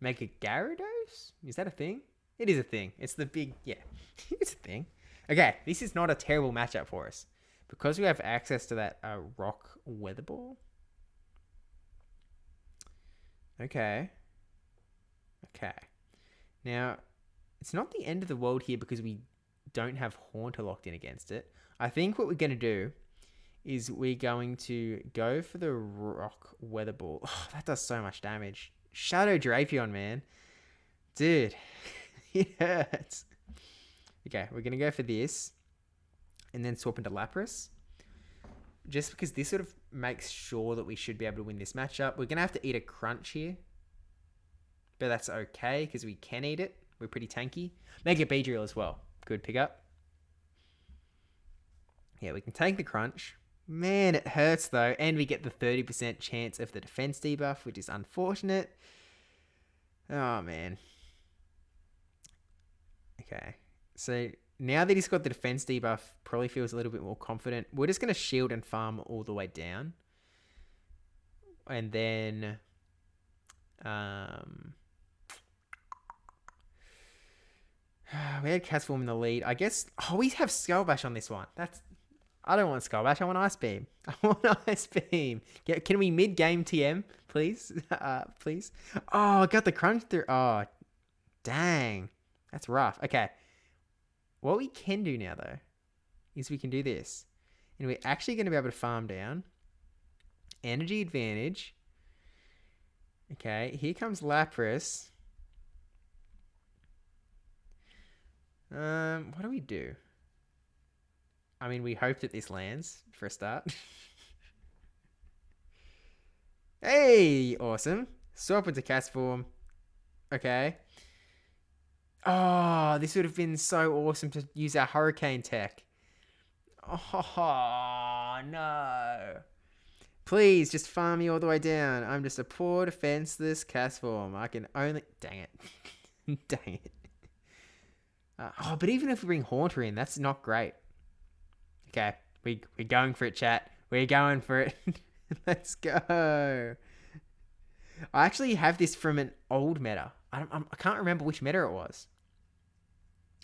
Speaker 1: Mega Gyarados? Is that a thing? It is a thing. It's the big, yeah. It's a thing. Okay, this is not a terrible matchup for us. Because we have access to that rock weather ball. Okay. Okay. Now, it's not the end of the world here because we don't have Haunter locked in against it. I think what we're going to do is we're going to go for the rock weather ball. Oh, that does so much damage. Shadow Drapion, man. Dude, it hurts. Okay, we're going to go for this and then swap into Lapras. Just because this sort of makes sure that we should be able to win this matchup. We're going to have to eat a crunch here. But that's okay because we can eat it. We're pretty tanky. Mega Beedrill as well. Good pickup. Yeah, we can take the crunch. Man, it hurts though. And we get the 30% chance of the defense debuff, which is unfortunate. Oh, man. Okay. So now that he's got the defense debuff, probably feels a little bit more confident. We're just going to shield and farm all the way down. And then... we had Castform in the lead. I guess... Oh, we have Skull Bash on this one. I don't want Skull Bash. I want Ice Beam. I want Ice Beam. Can we mid-game TM, please? Please. Oh, I got the crunch through. Oh, dang. That's rough. Okay. What we can do now, though, is we can do this. And we're actually going to be able to farm down. Energy advantage. Okay. Here comes Lapras. What do we do? I mean, we hope that this lands for a start. Hey, awesome. Swap into Castform. Okay. Oh, this would have been so awesome to use our Hurricane tech. Oh, no. Please, just farm me all the way down. I'm just a poor defenseless Castform. I can only... Dang it. Dang it. But even if we bring Haunter in, that's not great. Okay, we're going for it, chat. We're going for it. Let's go. I actually have this from an old meta. I can't remember which meta it was.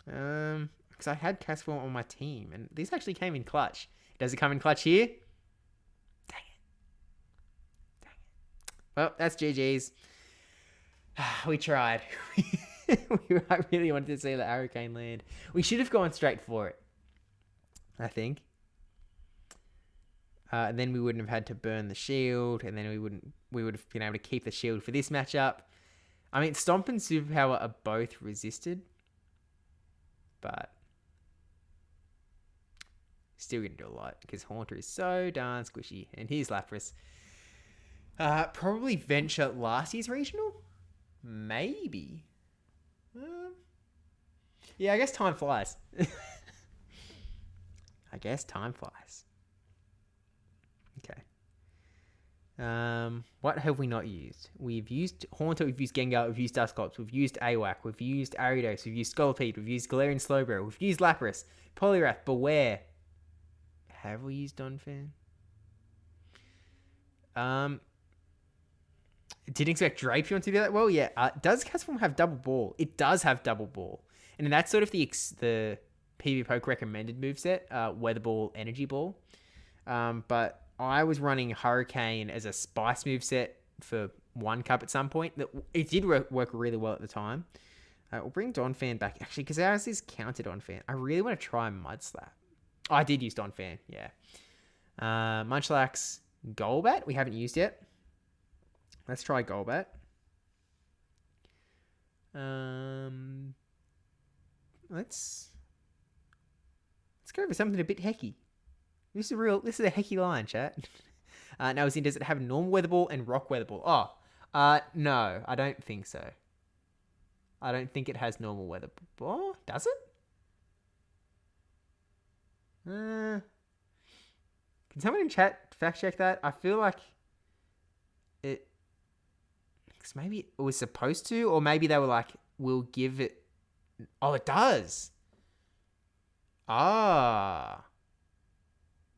Speaker 1: Because I had Castform on my team, and this actually came in clutch. Does it come in clutch here? Dang it. Well, that's GG's. We tried. I really wanted to see the Hurricane land. We should have gone straight for it, I think. And then we wouldn't have had to burn the shield, and then we would have been able to keep the shield for this matchup. I mean, Stomp and Superpower are both resisted, but still gonna do a lot because Haunter is so darn squishy. And here's Lapras. Probably venture last year's regional, maybe. Yeah, I guess time flies. I guess time flies. Okay. What have we not used? We've used Haunter, we've used Gengar, we've used Dusclops, we've used AWAC, we've used Ariados, we've used Scolipede, we've used Galarian Slowbro, we've used Lapras, Poliwrath, Beware. Have we used Donphan? Didn't expect Drapion to be that well. Yeah. Does Castform have double ball? It does have double ball. And that's sort of the PV Poke recommended moveset, Weather Ball, Energy Ball. But I was running Hurricane as a spice moveset for 1 cup at some point. It did work really well at the time. We'll bring Donphan back, actually, because ours is counted Donphan. I really want to try Mudslap. Oh, I did use Donphan, yeah. Munchlax, Golbat, we haven't used yet. Let's try Golbat. Let's go for something a bit hecky. This is a hecky line, chat. Now, does it have normal Weather Ball and Rock Weather Ball? Oh, no, I don't think so. I don't think it has normal Weather Ball. Does it? Can someone in chat fact check that? I feel like it... Because maybe it was supposed to, or maybe they were like, we'll give it... Oh, it does. Ah.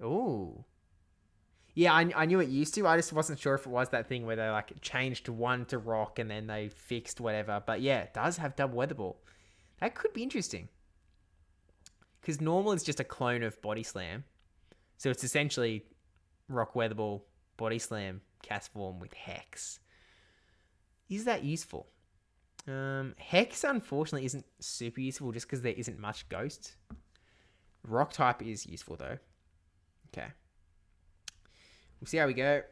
Speaker 1: Ooh. Yeah, I knew it used to. I just wasn't sure if it was that thing where they like changed one to rock and then they fixed whatever. But yeah, it does have double weather ball. That could be interesting. Because normal is just a clone of Body Slam. So it's essentially Rock Weather Ball, Body Slam, Cast Form with Hex. Is that useful? Hex, unfortunately, isn't super useful just because there isn't much Ghost. Rock type is useful, though. Okay. We'll see how we go.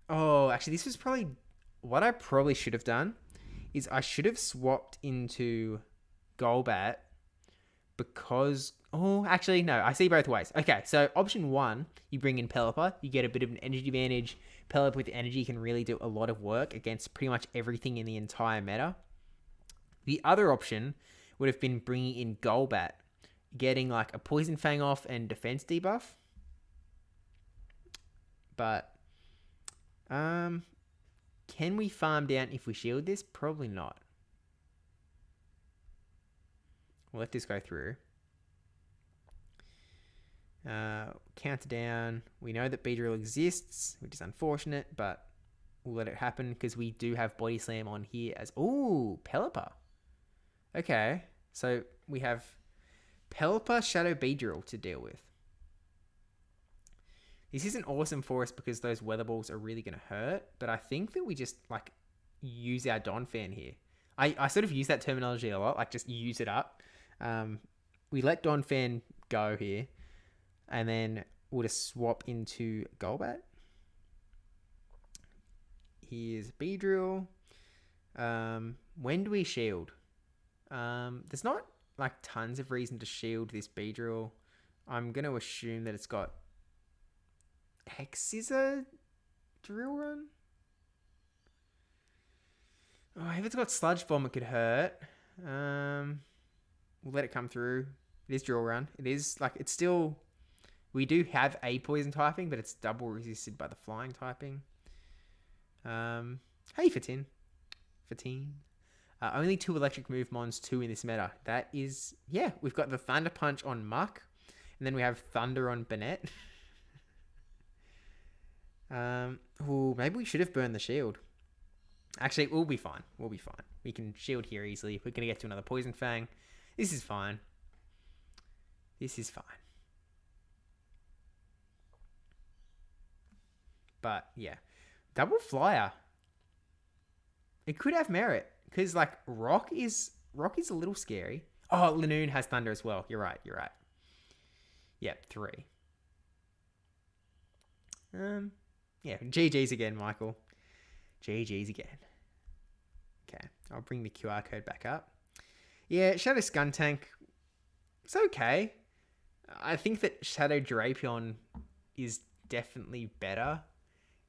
Speaker 1: Oh, actually, this was probably... What I probably should have done is I should have swapped into Golbat because... Oh, actually, no. I see both ways. Okay, so option 1, you bring in Pelipper. You get a bit of an energy advantage. Pelipper with energy can really do a lot of work against pretty much everything in the entire meta. The other option would have been bringing in Golbat, getting like a Poison Fang off and defense debuff. But, can we farm down if we shield this? Probably not. We'll let this go through. Counter down. We know that Beedrill exists, which is unfortunate, but we'll let it happen because we do have Body Slam on here as... Ooh, Pelipper. Okay, so we have Pelipper, Shadow, Beedrill to deal with. This isn't awesome for us because those weather balls are really going to hurt, but I think that we just, like, use our Donphan here. I sort of use that terminology a lot, like, just use it up. We let Donphan go here, and then we'll just swap into Golbat. Here's Beedrill. When do we shield? There's not, like, tons of reason to shield this Beedrill. I'm going to assume that it's got Hex Scissor Drill Run? Oh, if it's got Sludge Bomb, it could hurt. We'll let it come through. It is Drill Run. It is, like, it's still... We do have a Poison typing, but it's double resisted by the Flying typing. Hey, Fatin. Only 2 Electric Move Mons, 2 in this meta. That is... Yeah, we've got the Thunder Punch on Muck, and then we have Thunder on Bennett. Maybe we should have burned the shield. Actually, we'll be fine. We can shield here easily. We're going to get to another Poison Fang. This is fine. But, yeah. Double Flyer. It could have merit. Because, like, Rock is a little scary. Oh, Lanoon has Thunder as well. You're right. Yep, 3. Yeah, GG's again, Michael. GG's again. Okay, I'll bring the QR code back up. Yeah, Shadow Skuntank, it's okay. I think that Shadow Drapion is definitely better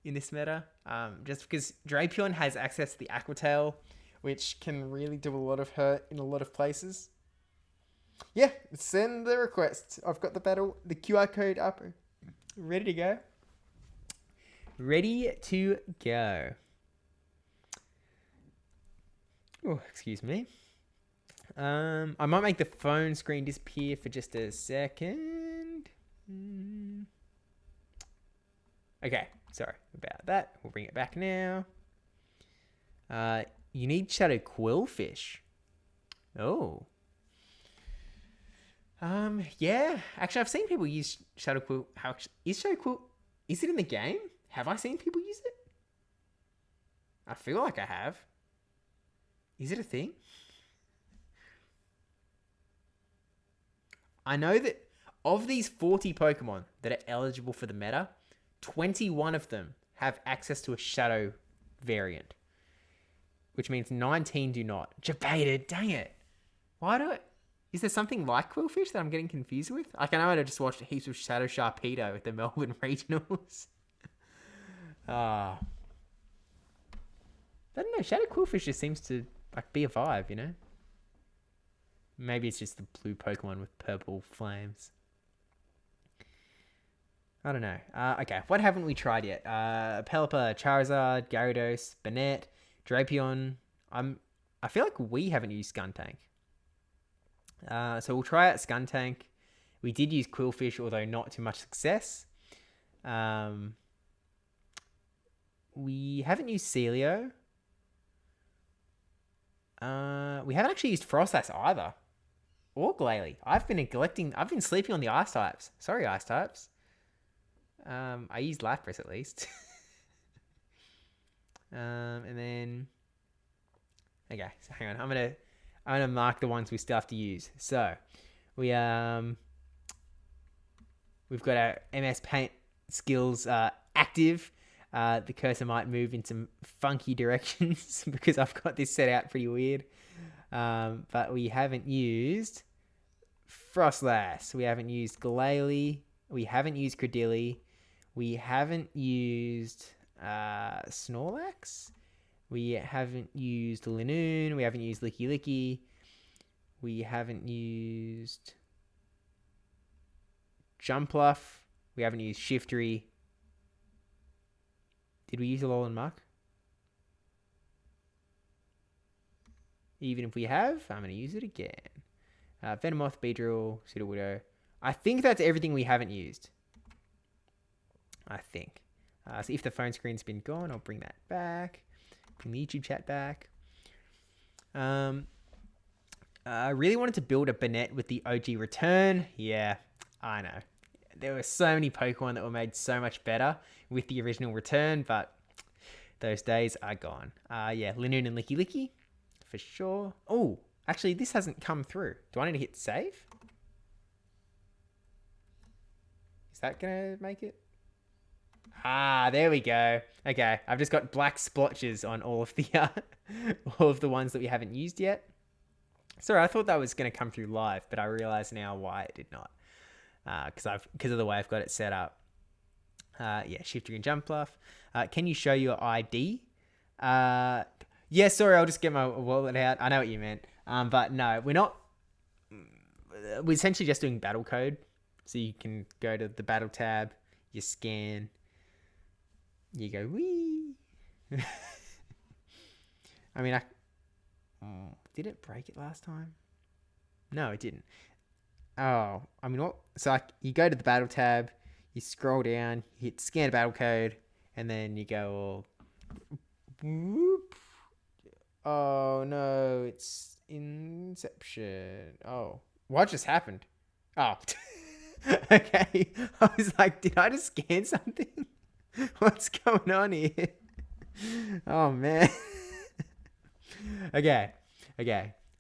Speaker 1: in this meta. Just because Drapion has access to the Aqua Tail, which can really do a lot of hurt in a lot of places. Yeah, send the request. I've got the QR code up. Ready to go. Oh, excuse me. I might make the phone screen disappear for just a second. Okay, sorry about that. We'll bring it back now. You need Shadow Quillfish. Oh. Yeah. Actually, I've seen people use Shadow Quill. Is Shadow Quill... Is it in the game? Have I seen people use it? I feel like I have. Is it a thing? I know that of these 40 Pokemon that are eligible for the meta, 21 of them have access to a Shadow variant. Which means 19 do not. Debated, dang it. Is there something like Quillfish that I'm getting confused with? Like, I know I just watched heaps of Shadow Sharpedo at the Melbourne Regionals. I don't know. Shadow Quillfish just seems to like be a vibe, you know? Maybe it's just the blue Pokemon with purple flames. I don't know. Okay, what haven't we tried yet? Pelipper, Charizard, Gyarados, Bennett, Drapion. I feel like we haven't used Skuntank. So we'll try out Skuntank. We did use Quillfish, although not too much success. We haven't used Celio. We haven't actually used Froslass either. Or Glalie. I've been sleeping on the ice types. Sorry, ice types. I used Lapras at least. And then... Okay, so hang on. I'm gonna mark the ones we still have to use. So, we've got our MS Paint skills active. The cursor might move in some funky directions because I've got this set out pretty weird. But we haven't used Froslass. We haven't used Glalie. We haven't used Credilli. We haven't used Snorlax. We haven't used Linoon. We haven't used Licky. We haven't used Jumpluff. We haven't used Shiftry. Did we use Alolan Muck? Even if we have, I'm going to use it again. Venomoth, Beedrill, Sudowoodo. I think that's everything we haven't used. I think. So if the phone screen's been gone, I'll bring that back. Bring the YouTube chat back. I really wanted to build a Banette with the OG return. Yeah, I know. There were so many Pokemon that were made so much better with the original return, but those days are gone. Yeah, Linoon and Licky for sure. Oh, actually, this hasn't come through. Do I need to hit save? Is that going to make it? Ah, there we go. Okay, I've just got black splotches on all of the ones that we haven't used yet. Sorry, I thought that was going to come through live, but I realize now why it did not. Because of the way I've got it set up. Yeah, Shifter and Jumpluff. Can you show your ID? Yeah, sorry, I'll just get my wallet out. I know what you meant. But no, we're not. We're essentially just doing battle code. So you can go to the battle tab, you scan, you go, wee. I mean, did it break it last time? No, it didn't. Oh, I mean, what? So you go to the battle tab, you scroll down, you hit scan battle code, and then you go all, whoop. Oh no, it's Inception. Oh, what just happened? Oh, okay. I was like, did I just scan something? What's going on here? Oh man. Okay.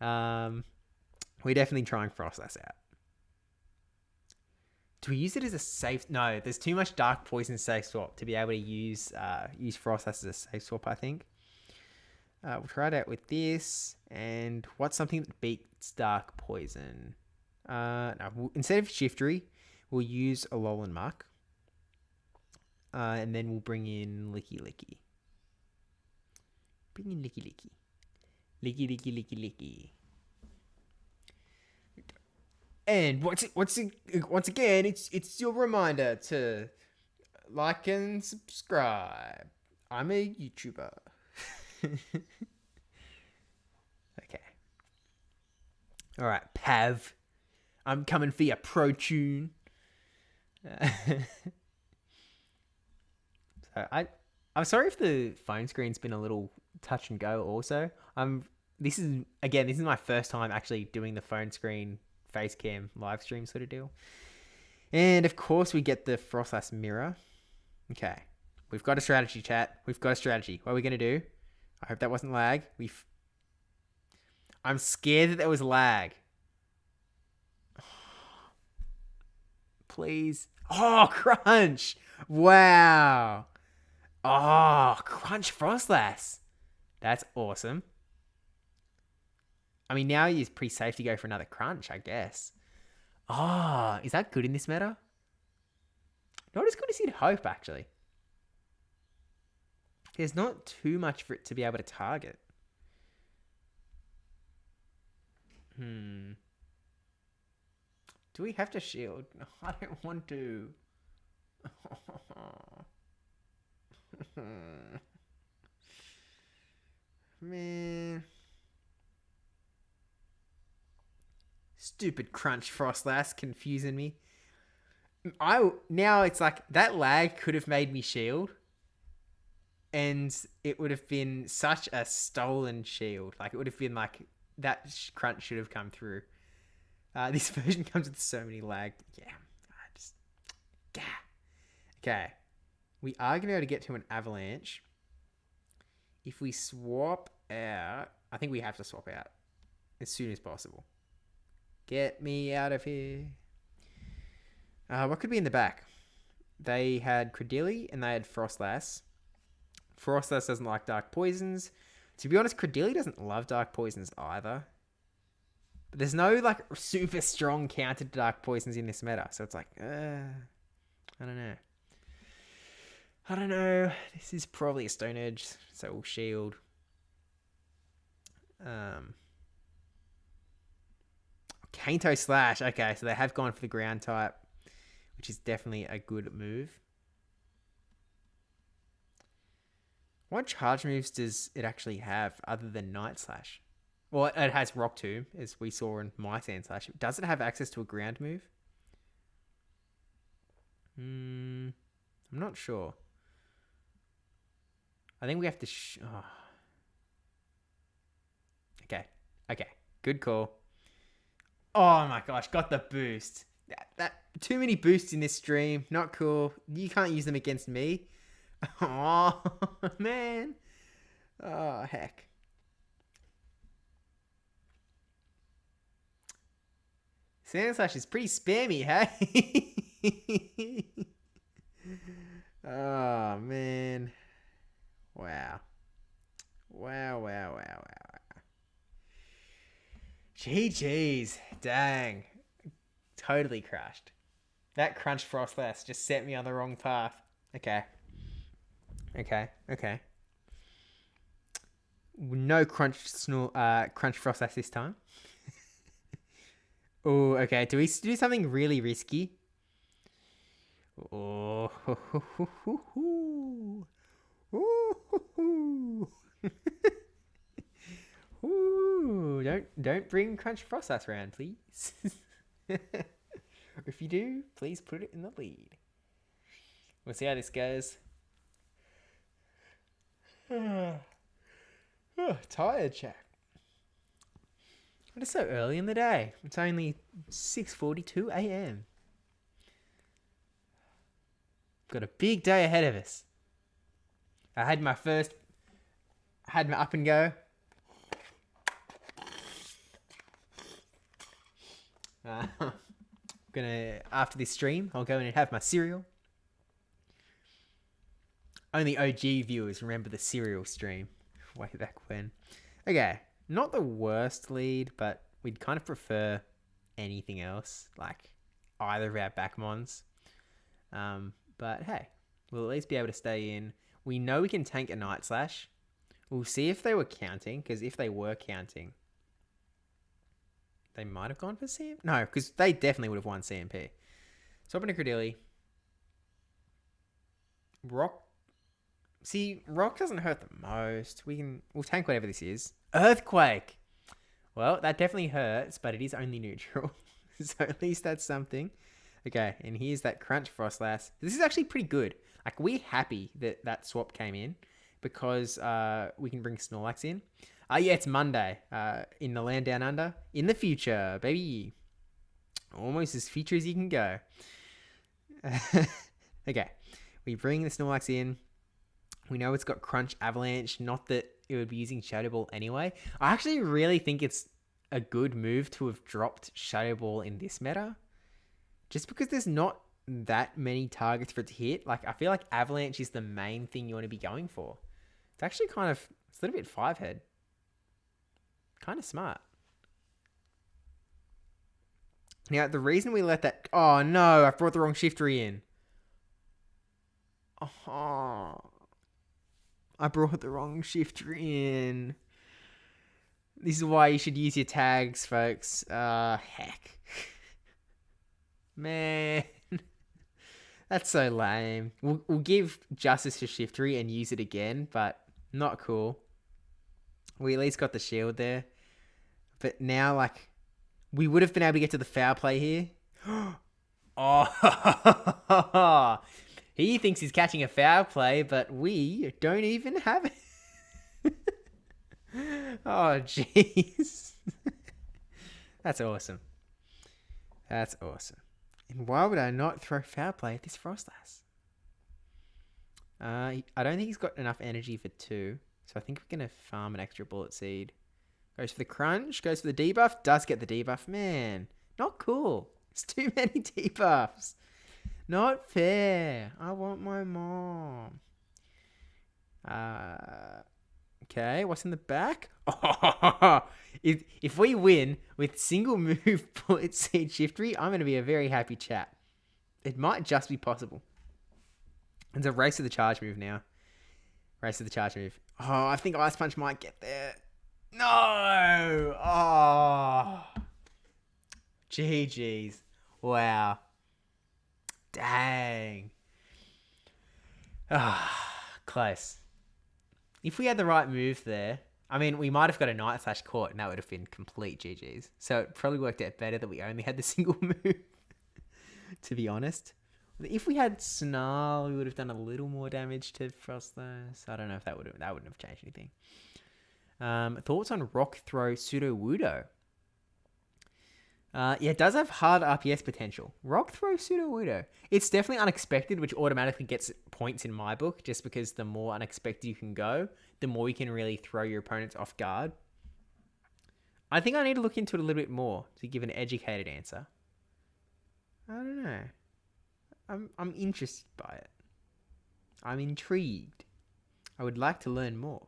Speaker 1: We're definitely trying Froslass out. Do we use it as a safe? No, there's too much Dark Poison safe swap to be able to use Froslass as a safe swap, I think. We'll try it out with this. And what's something that beats Dark Poison? No, instead of Shiftry, we'll use Alolan Muck. And then we'll bring in Licky. Bring in Licky. Licky. And once again, it's your reminder to like and subscribe. I'm a YouTuber. Okay. All right, Pav. I'm coming for your pro tune. So I'm sorry if the phone screen's been a little touch and go. Also, this is my first time actually doing the phone screen face cam live stream sort of deal. And of course we get the Froslass mirror. Okay. We've got a strategy, chat. We've got a strategy. What are we going to do? I hope that wasn't lag. I'm scared that there was lag. Please. Oh, Crunch. Wow. Oh, Crunch Froslass. That's awesome. I mean, now he's pretty safe to go for another Crunch, I guess. Oh, is that good in this meta? Not as good as you'd hope, actually. There's not too much for it to be able to target. Do we have to shield? No, I don't want to. Man. Stupid Crunch Frostlass confusing me. Now it's like that lag could have made me shield. And it would have been such a stolen shield. Like, it would have been like, that crunch should have come through. This version comes with so many lag. Yeah. Okay. We are going to be able to get to an avalanche. If we swap out... I think we have to swap out as soon as possible. Get me out of here. What could be in the back? They had Credilli and they had Frostlass. Frostlass doesn't like dark poisons. To be honest, Credilli doesn't love dark poisons either. But there's no like super strong counter to dark poisons in this meta. So it's like, I don't know. This is probably a Stone Edge, so we'll shield. Kanto Slash. Okay, so they have gone for the ground type, which is definitely a good move. What charge moves does it actually have other than Night Slash? Well, it has Rock Tomb, as we saw in my Sand Slash. Does it have access to a ground move? I'm not sure. I think we have to... Okay. Good call. Oh my gosh, got the boost. That too many boosts in this stream. Not cool. You can't use them against me. Oh, man. Oh, heck. Sand Slash is pretty spammy, hey? Oh, man. Wow. GG's. Dang. Totally crashed. That Crunch Frostlass just set me on the wrong path. Okay. No Crunch Frostlass this time. Oh, okay. Do we do something really risky? Oh, Ooh, don't bring Crunch Frostlass around, please. If you do, please put it in the lead. We'll see how this goes. Tired, chat. It is so early in the day. It's only 6:42 a.m. Got a big day ahead of us. I had my up and go. After this stream, I'll go in and have my cereal. Only OG viewers remember the cereal stream way back when. Okay, not the worst lead, but we'd kind of prefer anything else, like either of our backmons. But hey, we'll at least be able to stay in. We know we can tank a Night Slash. We'll see if they were counting, because if they were counting, they might have gone for CMP. No, because they definitely would have won CMP. Swap into Credilli. Rock. See, Rock doesn't hurt the most. We'll tank whatever this is. Earthquake. Well, that definitely hurts, but it is only neutral. So at least that's something. Okay, and here's that Crunch Frostlass. This is actually pretty good. Like, we're happy that that swap came in because we can bring Snorlax in. Yeah, it's Monday in the land down under. In the future, baby. Almost as future as you can go. Okay, we bring the Snorlax in. We know it's got Crunch Avalanche. Not that it would be using Shadow Ball anyway. I actually really think it's a good move to have dropped Shadow Ball in this meta. Just because there's not that many targets for it to hit. Like, I feel like Avalanche is the main thing you want to be going for. It's actually it's a little bit 5-head. Kind of smart. Now, the reason we let that... Oh, no, I brought the wrong Shiftry in. Oh, I brought the wrong Shiftry in. This is why you should use your tags, folks. Heck. Man. That's so lame. We'll give justice to Shiftry and use it again, but not cool. We at least got the shield there. But now, like, We would have been able to get to the foul play here. Oh, he thinks he's catching a foul play, but we don't even have it. Oh, jeez. That's awesome. That's awesome. And why would I not throw foul play at this Frostlass? I don't think he's got enough energy for 2. So I think we're going to farm an extra Bullet Seed. Goes for the crunch. Goes for the debuff. Does get the debuff. Man, not cool. It's too many debuffs. Not fair. I want my mom. Okay, what's in the back? Oh, if we win with single move Bullet Seed Shiftry, I'm going to be a very happy chap. It might just be possible. It's a race to the charge move now. Race to the charge move. Oh, I think Ice Punch might get there. No! Oh. GG's. Wow. Dang. Close. If we had the right move there, I mean, we might have got a Night/Court and that would have been complete GG's. So it probably worked out better that we only had the single move, to be honest. If we had Snarl, we would have done a little more damage to Frostlass. I don't know if that wouldn't have changed anything. Thoughts on Rock Throw Sudowoodo? Yeah, it does have hard RPS potential. Rock Throw Sudowoodo. It's definitely unexpected, which automatically gets points in my book, just because the more unexpected you can go, the more you can really throw your opponents off guard. I think I need to look into it a little bit more to give an educated answer. I don't know. I'm interested by it. I'm intrigued. I would like to learn more.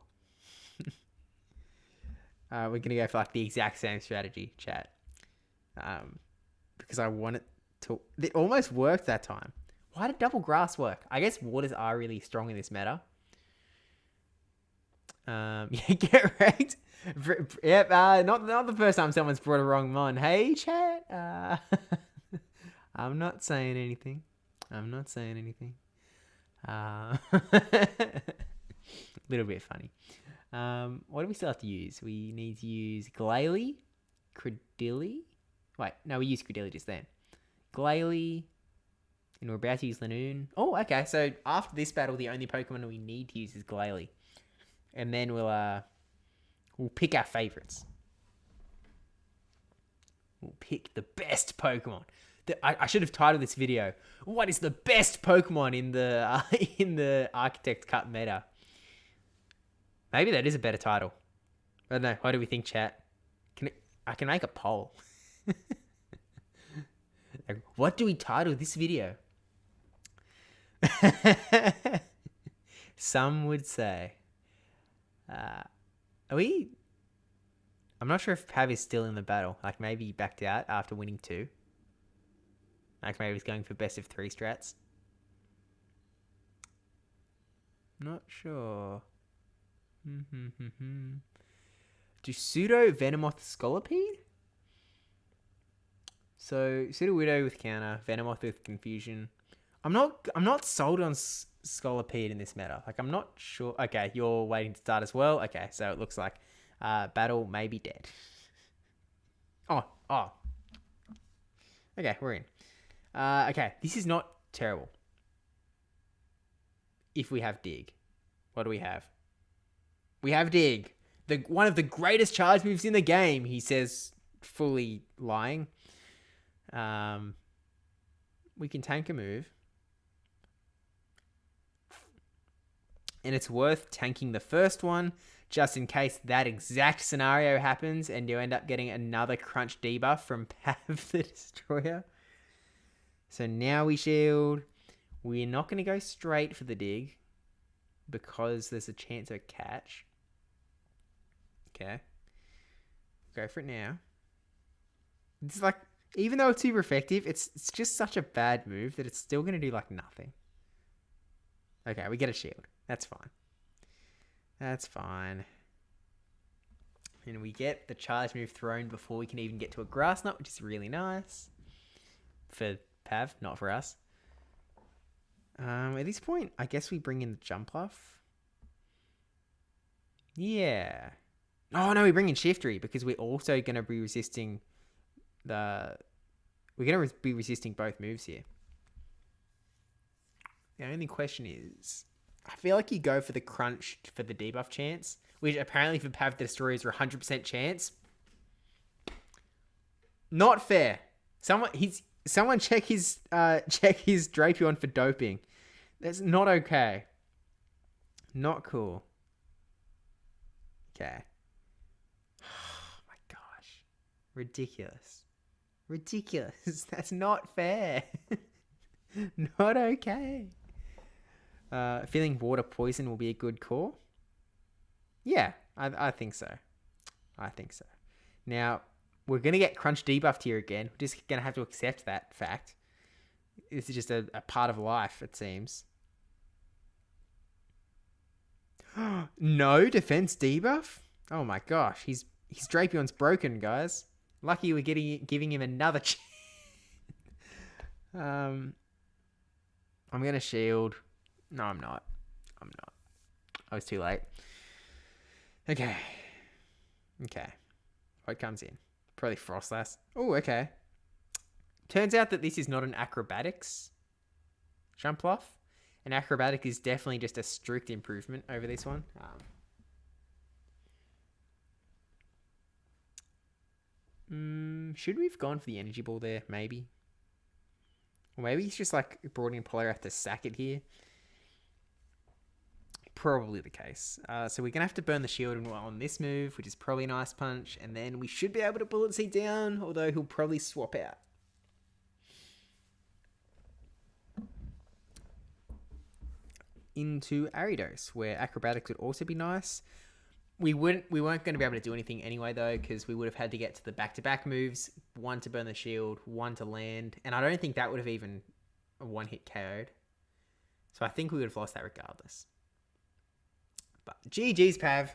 Speaker 1: We're going to go for like the exact same strategy, chat. Because I want it to... It almost worked that time. Why did double grass work? I guess waters are really strong in this meta. Yeah, get wrecked. Yep, not the first time someone's brought a wrong mon. Hey, chat. I'm not saying anything. A little bit funny. What do we still have to use? We need to use Glalie, Credilli. Wait, no, we used Credilli just then. Glalie, and we're about to use Lanoon. Oh, okay, so after this battle, the only Pokemon we need to use is Glalie. And then we'll pick our favorites. We'll pick the best Pokemon. I should have titled this video, what is the best Pokemon in the Architect Cup meta? Maybe that is a better title. I don't know. What do we think, chat? I can make a poll. Like, what do we title this video? Some would say... I'm not sure if Pav is still in the battle. Like, maybe he backed out after winning 2. Like, maybe he's going for best of 3 strats. Not sure. Do Pseudo Venomoth Scolipede? So Sudowoodo with counter, Venomoth with confusion. I'm not sold on Scolipede in this meta. Like, I'm not sure. Okay, you're waiting to start as well. Okay, so it looks like battle may be dead. Oh. Okay, we're in. Okay, this is not terrible. If we have Dig. What do we have? We have Dig. One of the greatest charge moves in the game, he says, fully lying. We can tank a move. And it's worth tanking the first one, just in case that exact scenario happens and you end up getting another crunch debuff from Pav the Destroyer. So now we shield. We're not going to go straight for the Dig because there's a chance of a catch. Okay. Go for it now. It's like, even though it's super effective, it's just such a bad move that it's still going to do like nothing. Okay, we get a shield. That's fine. That's fine. And we get the charge move thrown before we can even get to a grass nut, which is really nice. For Pav, not for us. At this point, I guess we bring in the Jumpluff. Yeah. Oh no, we bring in Shiftry because we're also going to be resisting we're going to be resisting both moves here. The only question is, I feel like you go for the crunch for the debuff chance, which apparently for Pav the Destroyer is a 100% chance. Not fair. Someone check his Drapion for doping. That's not okay. Not cool. Okay. Oh my gosh. Ridiculous. That's not fair. Not okay. Feeling water poison will be a good call. Yeah, I think so. Now, we're going to get crunch debuffed here again. We're just going to have to accept that fact. This is just a part of life, it seems. No defense debuff? Oh my gosh, his Drapion's broken, guys. Lucky we're giving him another chance. I'm going to shield. No, I'm not. I was too late. Okay. What comes in? Probably Frostlass. Oh, okay. Turns out that this is not an acrobatics Jumpluff. An acrobatic is definitely just a strict improvement over this one. Should we have gone for the energy ball there? Maybe. Or maybe he's just like brought in Poliwrath to sack it here. Probably the case. So we're going to have to burn the shield on this move, which is probably an Ice Punch. And then we should be able to Bullet Seed down, although he'll probably swap out. Into Ariados, where Acrobatics would also be nice. We weren't going to be able to do anything anyway, though, because we would have had to get to the back-to-back moves. One to burn the shield, one to land. And I don't think that would have even one-hit KO'd. So I think we would have lost that regardless. But GG's, Pav.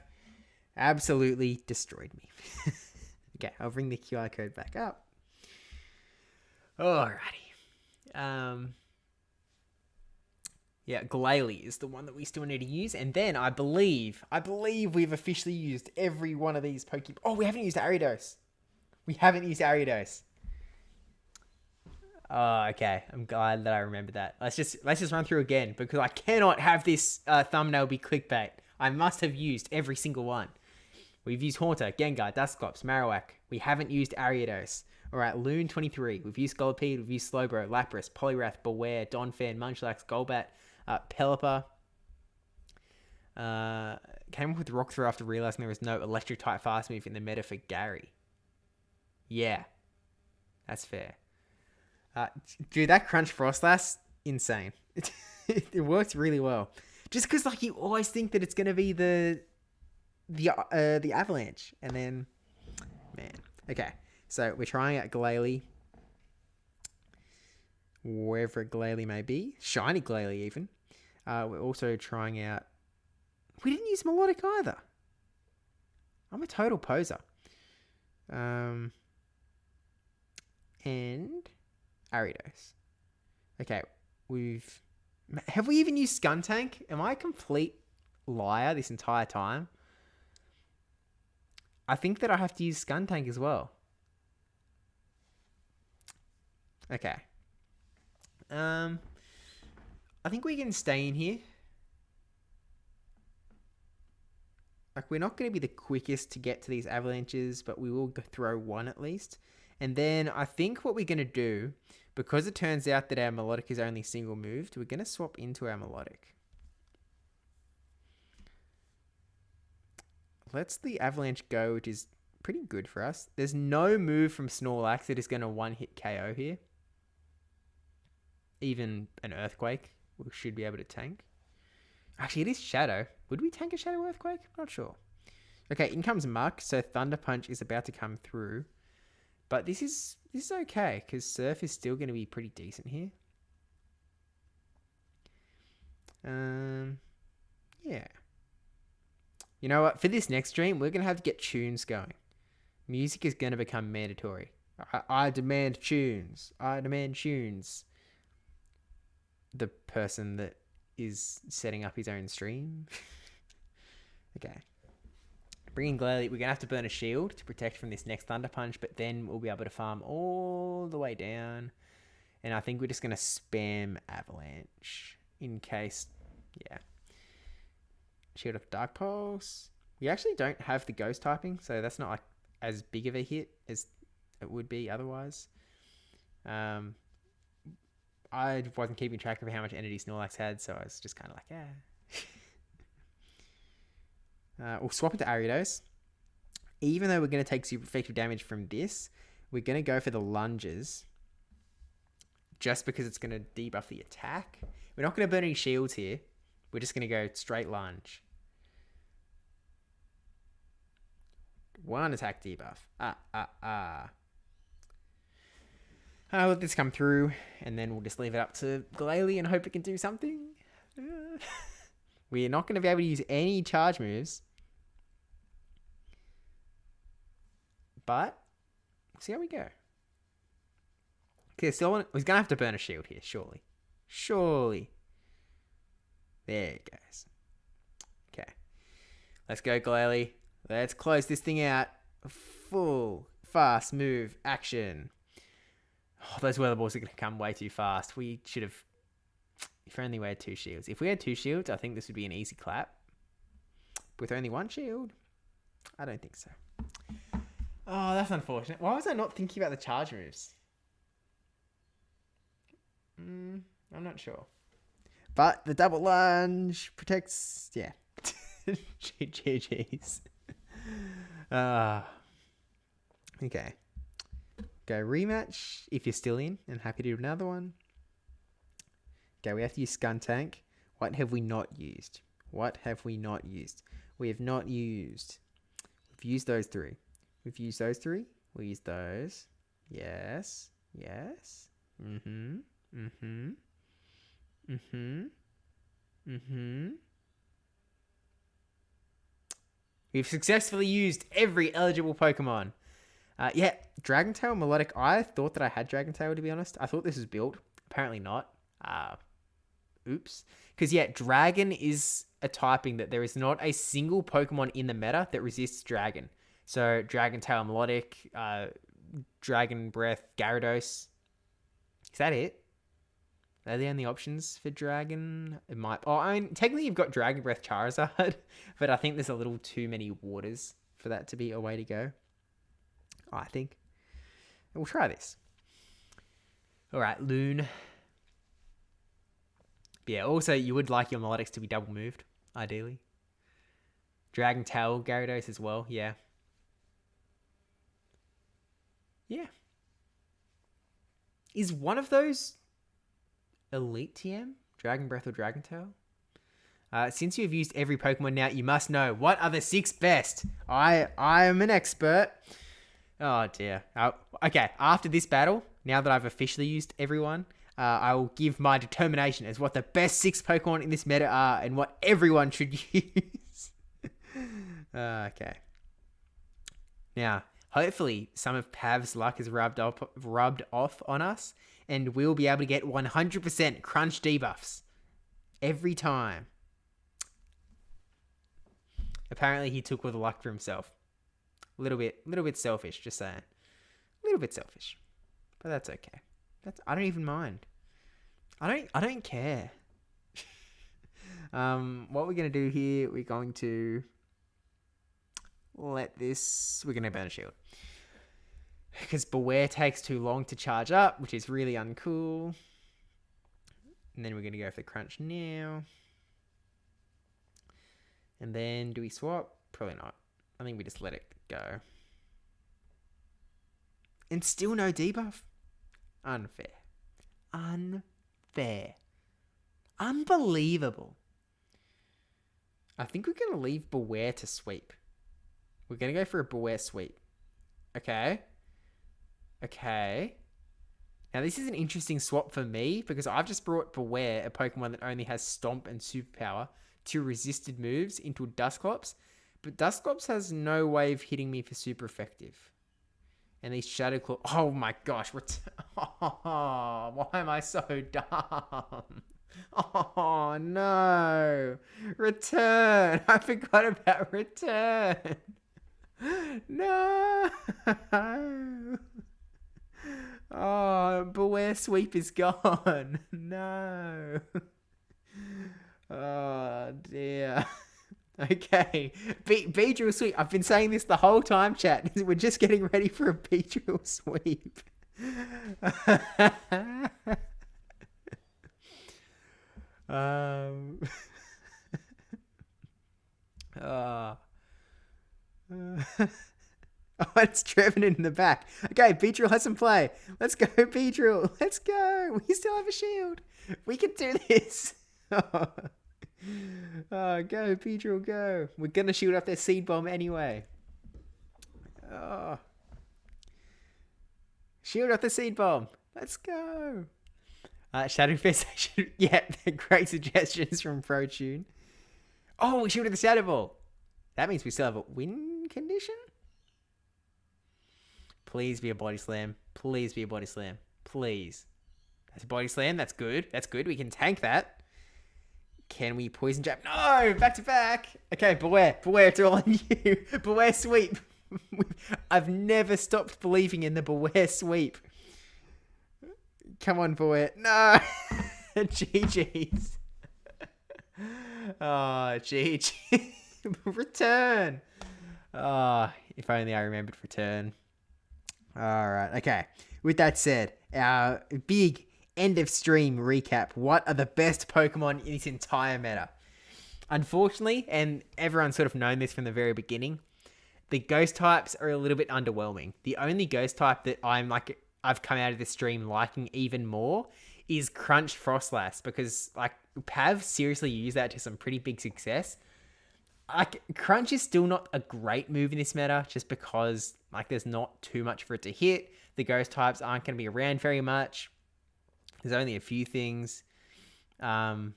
Speaker 1: Absolutely destroyed me. Okay, I'll bring the QR code back up. Alrighty. Yeah, Glalie is the one that we still need to use. And then I believe we've officially used every one of these Pokemon. Oh, we haven't used Ariados. Oh, okay. I'm glad that I remembered that. Let's just run through again, because I cannot have this thumbnail be clickbait. I must have used every single one. We've used Haunter, Gengar, Dusclops, Marowak. We haven't used Ariados. Alright, Loon 23. We've used Scolipede, we've used Slowbro, Lapras, Poliwrath, Beware, Donphan, Munchlax, Golbat, Pelipper. Came up with Rock Throw after realizing there was no electric type fast move in the meta for Gary. Yeah. That's fair. Dude, that Crunch Frostlass, insane. It works really well. Just because, like, you always think that it's going to be the Avalanche. And then, man. Okay, so we're trying out Glalie. Wherever Glalie may be. Shiny Glalie, even. We're also trying out... We didn't use Melodic either. I'm a total poser. And... Ariados. Okay, have we even used Skuntank? Am I a complete liar this entire time? I think that I have to use Skuntank as well. Okay. I think we can stay in here. Like, we're not going to be the quickest to get to these avalanches, but we will throw one at least. And then I think what we're going to do, because it turns out that our Melodic is only single moved, we're going to swap into our Melodic. Let's the Avalanche go, which is pretty good for us. There's no move from Snorlax that is going to one-hit KO here. Even an Earthquake we should be able to tank. Actually, it is Shadow. Would we tank a Shadow Earthquake? I'm not sure. Okay, in comes Muck, so Thunder Punch is about to come through. But this is okay, because Surf is still going to be pretty decent here. Yeah. You know what? For this next stream, we're going to have to get tunes going. Music is going to become mandatory. I demand tunes. I demand tunes. The person that is setting up his own stream. Okay. Bringing Glalie, we're going to have to burn a shield to protect from this next Thunder Punch, but then we'll be able to farm all the way down. And I think we're just going to spam Avalanche in case, yeah. Shield of Dark Pulse. We actually don't have the Ghost typing, so that's not like as big of a hit as it would be otherwise. I wasn't keeping track of how much energy Snorlax had, so I was just kind of like, we'll swap it to Ariados. Even though we're going to take super effective damage from this, we're going to go for the lunges. Just because it's going to debuff the attack. We're not going to burn any shields here. We're just going to go straight lunge. 1 attack debuff. I'll let this come through, and then we'll just leave it up to Glalie and hope it can do something. We're not going to be able to use any charge moves. But, we'll see how we go. Okay, still, he's going to have to burn a shield here, surely. Surely. There it goes. Okay. Let's go, Glalie. Let's close this thing out. Full, fast move, action. Oh, those weather balls are going to come way too fast. We should have... If only we had 2 shields. If we had 2 shields, I think this would be an easy clap. But with only 1 shield, I don't think so. Oh, that's unfortunate. Why was I not thinking about the charge moves? I'm not sure. But the double lunge protects... Yeah. GG's. Okay. Go rematch if you're still in and happy to do another one. Okay, we have to use Skuntank. What have we not used? What have we not used? We have not used... We've used those 3. We've used those 3. We'll use those. Yes. Yes. We've successfully used every eligible Pokemon. Yeah, Dragon Tail, Melodic. I thought that I had Dragon Tail, to be honest. I thought this was built. Apparently not. Oops. Because, yeah, Dragon is a typing that there is not a single Pokemon in the meta that resists Dragon. So, Dragon Tail, Melodic, Dragon Breath, Gyarados. Is that it? Are the only options for Dragon? It might... Oh, I mean, technically you've got Dragon Breath Charizard, but I think there's a little too many waters for that to be a way to go. I think. We'll try this. Alright, Loon. Yeah, also you would like your Melodics to be double moved, ideally. Dragon Tail, Gyarados as well, yeah. Yeah. Is one of those... Elite TM? Dragon Breath or Dragon Tail? Since you have used every Pokemon now, you must know what are the 6 best. I am an expert. Oh dear. Okay, after this battle, now that I've officially used everyone, I will give my determination as what the best 6 Pokemon in this meta are and what everyone should use. Okay. Now, hopefully some of Pav's luck is rubbed off on us, and we'll be able to get 100% crunch debuffs every time. Apparently he took all the luck for himself. A little bit selfish, just saying. A little bit selfish. But that's okay. I don't even mind. I don't care. What we're gonna do here, we're going to let this... We're gonna burn a shield. Because Beware takes too long to charge up, which is really uncool. And then we're going to go for the crunch now. And then do we swap? Probably not. I think we just let it go. And still no debuff? Unfair. Unfair. Unbelievable. I think we're going to leave Beware to sweep. We're going to go for a Beware sweep. Okay. Okay. Now, this is an interesting swap for me because I've just brought Beware, a Pokemon that only has Stomp and Superpower, to resisted moves into Dusclops. But Dusclops has no way of hitting me for super effective. And these Shadow Claw... Oh my gosh. Oh, why am I so dumb? Oh no. Return. I forgot about Return. No. Oh, Beware Sweep is gone. No. Oh, dear. Okay. Beedrill Sweep. I've been saying this the whole time, chat. We're just getting ready for a Beedrill Sweep. Oh. Oh, it's Trevenant in the back. Okay, Beedrill has some play. Let's go, Beedrill. Let's go. We still have a shield. We can do this. Oh, go, Beedrill, go. We're going to shield up their Seed Bomb anyway. Oh. Shield up the Seed Bomb. Let's go. Shadow Infestation. Yeah, great suggestions from ProTune. Oh, we shielded the Shadow Ball. That means we still have a win condition? Please be a Body Slam. Please be a Body Slam. Please. That's a Body Slam. That's good. That's good. We can tank that. Can we Poison Jab? No! Back to back. Okay, Beware. Beware, it's all on you. Beware Sweep. I've never stopped believing in the Beware Sweep. Come on, Beware. No! GG's. Oh, GG. Return. Oh, if only I remembered Return. Alright, okay. With that said, our big end of stream recap. What are the best Pokemon in this entire meta? Unfortunately, and everyone's sort of known this from the very beginning, the ghost types are a little bit underwhelming. The only ghost type that I've come out of this stream liking even more is Crunch Frostlass, because Pav seriously used that to some pretty big success. Crunch is still not a great move in this meta, just because there's not too much for it to hit. The ghost types aren't going to be around very much. There's only a few things. But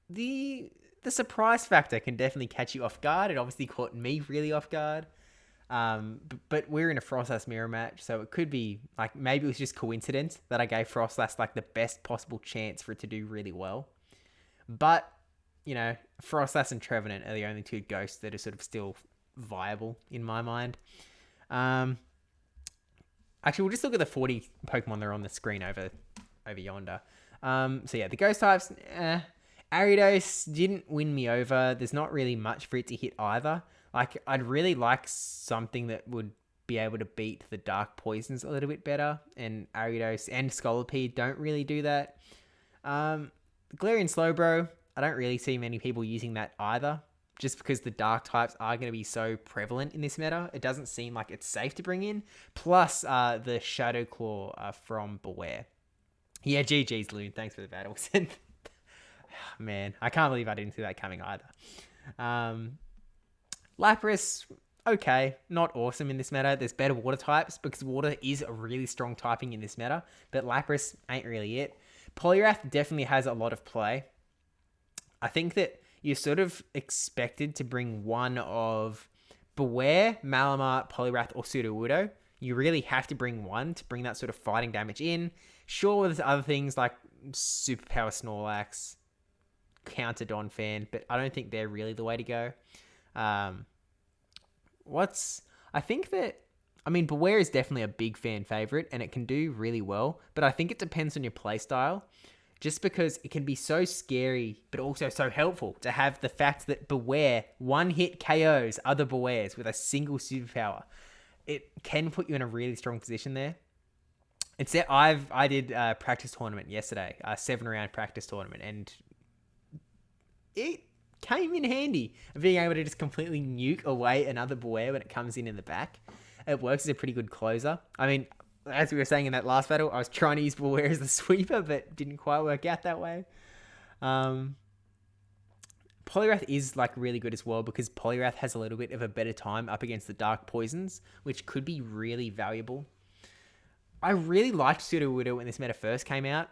Speaker 1: the surprise factor can definitely catch you off guard. It obviously caught me really off guard. But we're in a Frostlass mirror match, so it could be maybe it was just coincidence that I gave Frostlass the best possible chance for it to do really well. But Frostlass and Trevenant are the only two ghosts that are sort of still viable in my mind. Actually, we'll just look at the 40 Pokemon that are on the screen over yonder. So yeah, the ghost types, Ariados didn't win me over. There's not really much for it to hit either. I'd really like something that would be able to beat the Dark Poisons a little bit better, and Ariados and Scolipede don't really do that. Galarian Slowbro, I don't really see many people using that either, just because the dark types are going to be so prevalent in this meta. It doesn't seem like it's safe to bring in. Plus, the Shadow Claw from Beware. Yeah, GG's, Loon. Thanks for the battle. Man, I can't believe I didn't see that coming either. Lapras, okay, not awesome in this meta. There's better water types, because water is a really strong typing in this meta, but Lapras ain't really it. Poliwrath definitely has a lot of play. I think that you're sort of expected to bring one of Beware, Malamar, Poliwrath, or Sudowoodo. You really have to bring one to bring that sort of fighting damage in. Sure, there's other things like Superpower Snorlax, Counter Donphan, but I don't think they're really the way to go. Beware is definitely a big fan favorite, and it can do really well, but I think it depends on your playstyle. Just because it can be so scary, but also so helpful to have the fact that Beware one-hit KOs other Bewares with a single superpower. It can put you in a really strong position there. I did a practice tournament yesterday, a 7-round practice tournament, and it came in handy of being able to just completely nuke away another Beware when it comes in the back. It works as a pretty good closer. As we were saying in that last battle, I was trying to use Beware as the sweeper, but didn't quite work out that way. Poliwrath is really good as well, because Poliwrath has a little bit of a better time up against the Dark Poisons, which could be really valuable. I really liked Sudowoodo when this meta first came out.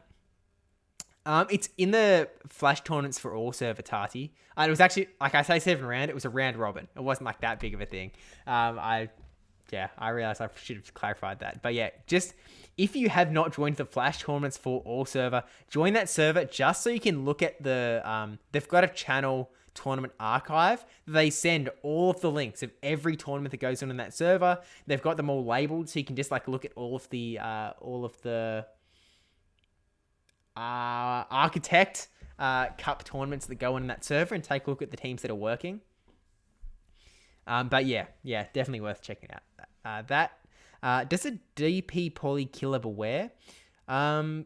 Speaker 1: It's in the Flash tournaments for all server Tati. It was actually, I say 7 round, it was a round robin. It wasn't that big of a thing. I realized I should have clarified that. But yeah, just if you have not joined the Flash tournaments for all server, join that server just so you can look at the, they've got a channel tournament archive. They send all of the links of every tournament that goes on in that server. They've got them all labeled, so you can just like look at all of the Architect Cup tournaments that go on in that server and take a look at the teams that are working. But yeah, definitely worth checking out. Does a DP poly killer Beware? I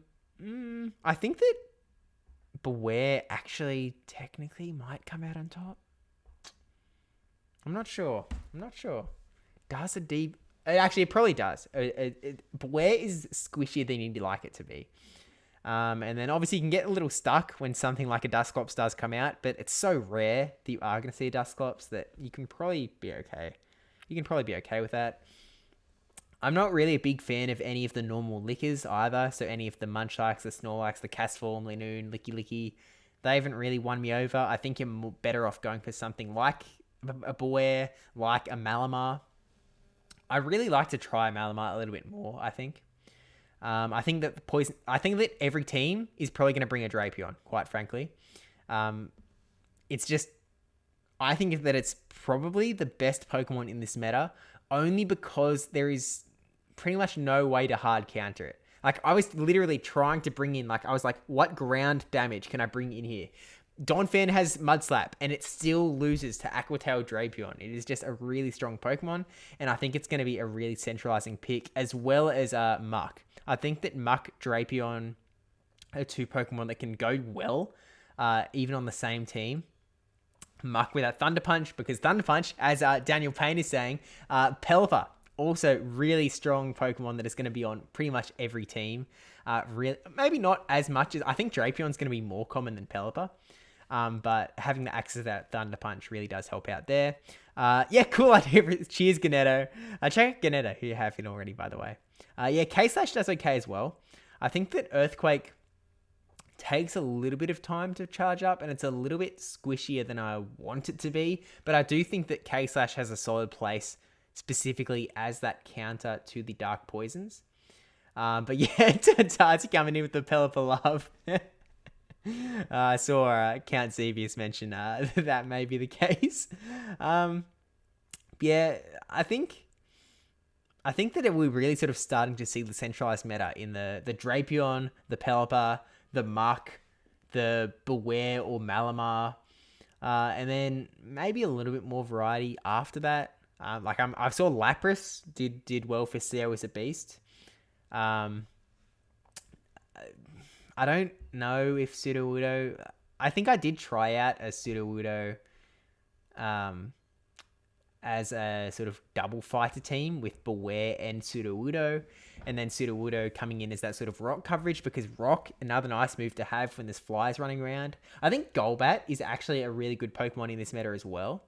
Speaker 1: think that Beware actually technically might come out on top. I'm not sure. Does a deep... Actually, it probably does. Beware is squishier than you'd like it to be. And then obviously you can get a little stuck when something like a Dusclops does come out, but it's so rare that you are going to see a Dusclops that you can probably be okay. You can probably be okay with that. I'm not really a big fan of any of the normal lickers either. So any of the Munchlax, the Snorlax, the Castform, Linoon, Licky, they haven't really won me over. I think you're better off going for something like a Beware, like a Malamar. I really like to try Malamar a little bit more, I think. I think that every team is probably going to bring a Drapion, quite frankly. It's just, I think that it's probably the best Pokemon in this meta, only because there is pretty much no way to hard counter it. Like, I was literally trying to bring in, like, I was like, what ground damage can I bring in here? Donphan has Mud Slap, and it still loses to Aquatail Drapion. It is just a really strong Pokemon, and I think it's going to be a really centralizing pick, as well as Muck. I think that Muck, Drapion are two Pokemon that can go well, even on the same team. Muck without Thunder Punch, because Thunder Punch, as Daniel Payne is saying, Pelipper, also really strong Pokemon that is going to be on pretty much every team. Really, maybe not as much as, I think Drapion's going to be more common than Pelipper. But having the access to that Thunder Punch really does help out there. Yeah, cool idea. Cheers, Ganetto. Check out Ganetto, who you have in already, by the way. Yeah, K-Slash does okay as well. I think that Earthquake takes a little bit of time to charge up, and it's a little bit squishier than I want it to be. But I do think that K-Slash has a solid place, specifically as that counter to the Dark Poisons. But yeah, Tati coming in with the Pelipper love. I saw Count Xevious mention that may be the case. Yeah, I think that we're really sort of starting to see the centralized meta in the Drapion, the Pelipper, the Muck, the Beware or Malamar, and then maybe a little bit more variety after that. I saw Lapras did well for CEO as a beast. I don't know if Sudowoodo... I think I did try out a Sudowoodo as a sort of double fighter team with Beware and Sudowoodo, and then Sudowoodo coming in as that sort of rock coverage, because rock, another nice move to have when there's flies running around. I think Golbat is actually a really good Pokemon in this meta as well.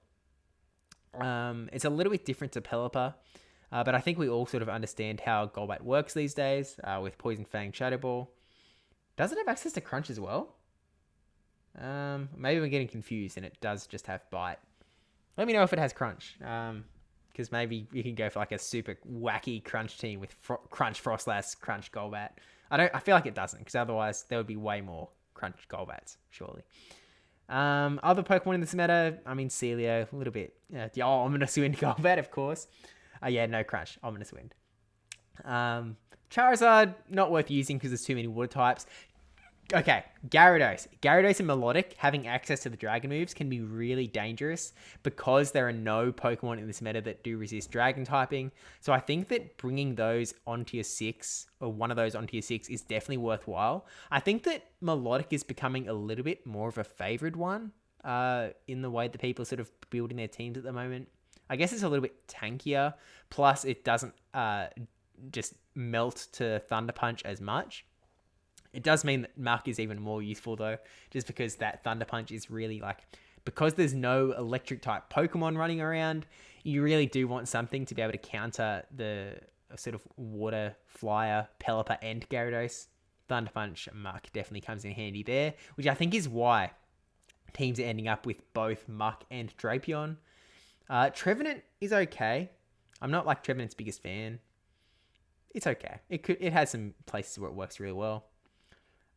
Speaker 1: It's a little bit different to Pelipper, but I think we all sort of understand how Golbat works these days with Poison Fang, Shadow Ball. Does it have access to Crunch as well? Maybe we're getting confused and it does just have Bite. Let me know if it has Crunch. Because maybe you can go for like a super wacky Crunch team with Crunch Frostlass, Crunch Golbat. I feel like it doesn't, because otherwise there would be way more Crunch Golbats, surely. Other Pokemon in this meta, I mean, Celio, a little bit. Ominous Wind Golbat, of course. Yeah, no Crunch, Ominous Wind. Charizard, not worth using because there's too many water types. Okay, Gyarados. Gyarados and Melodic having access to the Dragon moves can be really dangerous because there are no Pokemon in this meta that do resist Dragon typing. So I think that bringing those onto your 6, or one of those onto your 6, is definitely worthwhile. I think that Melodic is becoming a little bit more of a favored one in the way that people are sort of building their teams at the moment. I guess it's a little bit tankier, plus it doesn't just melt to Thunder Punch as much. It does mean that Muck is even more useful though, just because that Thunder Punch is really like, because there's no electric type Pokemon running around, you really do want something to be able to counter the sort of water flyer, Pelipper and Gyarados. Thunder Punch and Muck definitely comes in handy there, which I think is why teams are ending up with both Muck and Drapion. Trevenant is okay. I'm not like Trevenant's biggest fan. It's okay. It has some places where it works really well.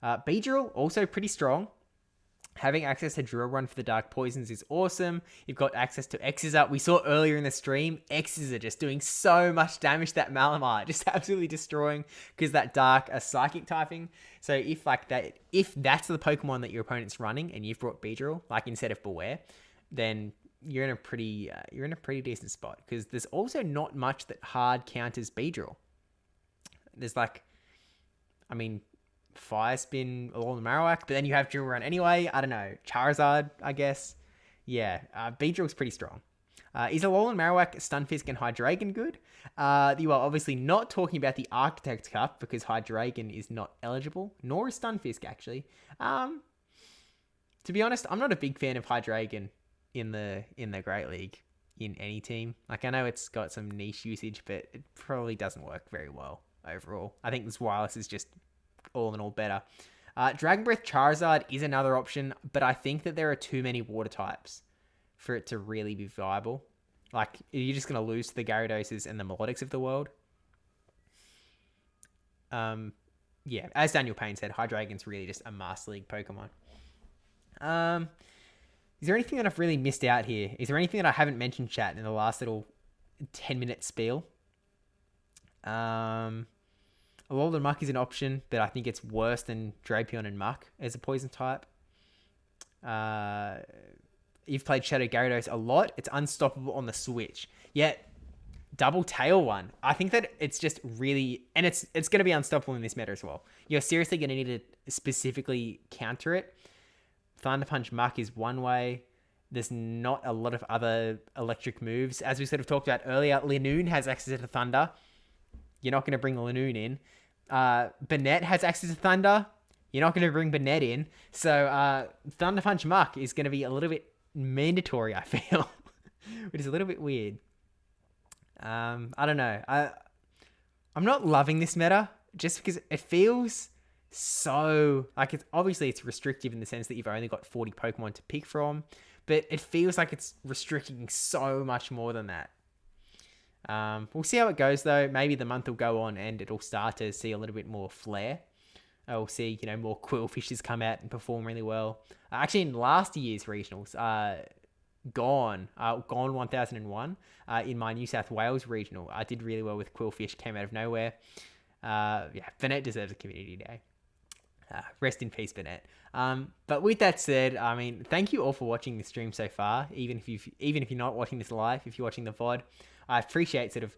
Speaker 1: Beedrill, also pretty strong. Having access to Drill Run for the Dark Poisons is awesome. You've got access to X's. We saw earlier in the stream, X's are just doing so much damage to that Malamar, just absolutely destroying, because that Dark are Psychic typing. So if that's the Pokemon that your opponent's running and you've brought Beedrill, like instead of Beware, then you're in a pretty decent spot, because there's also not much that hard counters Beedrill. There's Fire Spin along the Marowak, but then you have Drill Run anyway. I don't know. Charizard, I guess. Yeah, Beedrill's pretty strong. Is Alolan Marowak, Stunfisk, and Hydreigon good? You are obviously not talking about the Architect Cup, because Hydreigon is not eligible, nor is Stunfisk, actually. To be honest, I'm not a big fan of Hydreigon in the Great League in any team. I know it's got some niche usage, but it probably doesn't work very well overall. I think this wireless is just all in all better. Dragon Breath Charizard is another option, but I think that there are too many water types for it to really be viable. You're just going to lose to the Gyarados and the Melodics of the world. Yeah, as Daniel Payne said, Hydreigon's really just a Master League Pokemon. Is there anything that I've really missed out here? Is there anything that I haven't mentioned, chat, in the last little 10-minute spiel? Alolan Muck is an option, but I think it's worse than Drapion and Muck as a poison type. You've played Shadow Gyarados a lot. It's unstoppable on the Switch. Yet, Double Tail one, I think that it's just really... And it's going to be unstoppable in this meta as well. You're seriously going to need to specifically counter it. Thunder Punch Muck is one way. There's not a lot of other electric moves. As we sort of talked about earlier, Linoone has access to Thunder. You're not going to bring Linoone in. Banette has access to Thunder. You're not going to bring Banette in. So Thunder Punch Muck is going to be a little bit mandatory, I feel. Which is a little bit weird. I don't know. I'm not loving this meta just because it feels so... it's restrictive in the sense that you've only got 40 Pokemon to pick from. But it feels like it's restricting so much more than that. We'll see how it goes, though. Maybe the month will go on and it'll start to see a little bit more flair. We'll see, more Quillfishes come out and perform really well. Actually, in last year's regionals, Gone 1001, in my New South Wales regional, I did really well with Quillfish, came out of nowhere. Banette deserves a community day. Rest in peace, Banette. But with that said, thank you all for watching the stream so far. Even if you're not watching this live, if you're watching the VOD, I appreciate sort of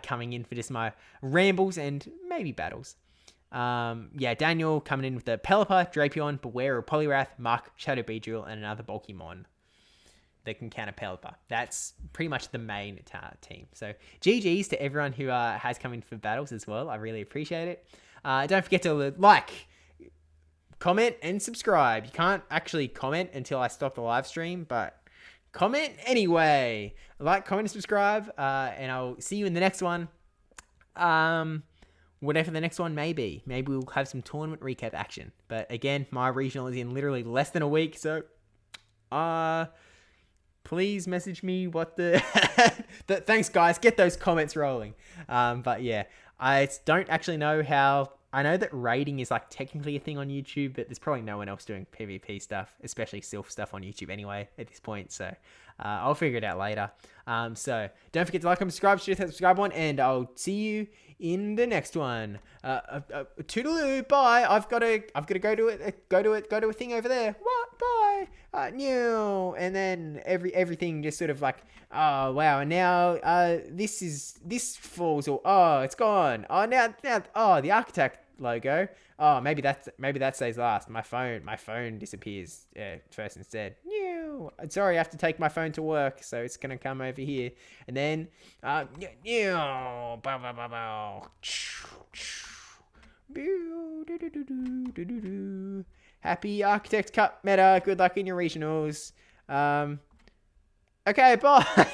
Speaker 1: coming in for just my rambles and maybe battles. Daniel coming in with the Pelipper, Drapion, Beware of Poliwrath, Muck, Shadow Beedrill, and another Bulkymon that can counter Pelipper. That's pretty much the main team. So GG's to everyone who has come in for battles as well. I really appreciate it. Don't forget to like, comment, and subscribe. You can't actually comment until I stop the live stream, but comment anyway. Like, comment, and subscribe, and I'll see you in the next one. Whatever the next one may be. Maybe we'll have some tournament recap action. But again, my regional is in literally less than a week, so please message me what the... Thanks, guys. Get those comments rolling. But yeah, I don't actually know how... I know that raiding is technically a thing on YouTube, but there's probably no one else doing PvP stuff, especially Silph stuff on YouTube anyway at this point. So I'll figure it out later. So don't forget to like, comment, subscribe, share that subscribe one, and I'll see you in the next one. Toodaloo, bye. I've got to go to a thing over there. What? Bye. New. And then everything just sort of oh wow, and now this falls, or oh, it's gone. Oh, now the Architect logo. Oh, maybe that stays last. My phone disappears first instead. New. Sorry, I have to take my phone to work, so it's gonna come over here, and then new. Happy Architect Cup meta. Good luck in your regionals. Okay, bye.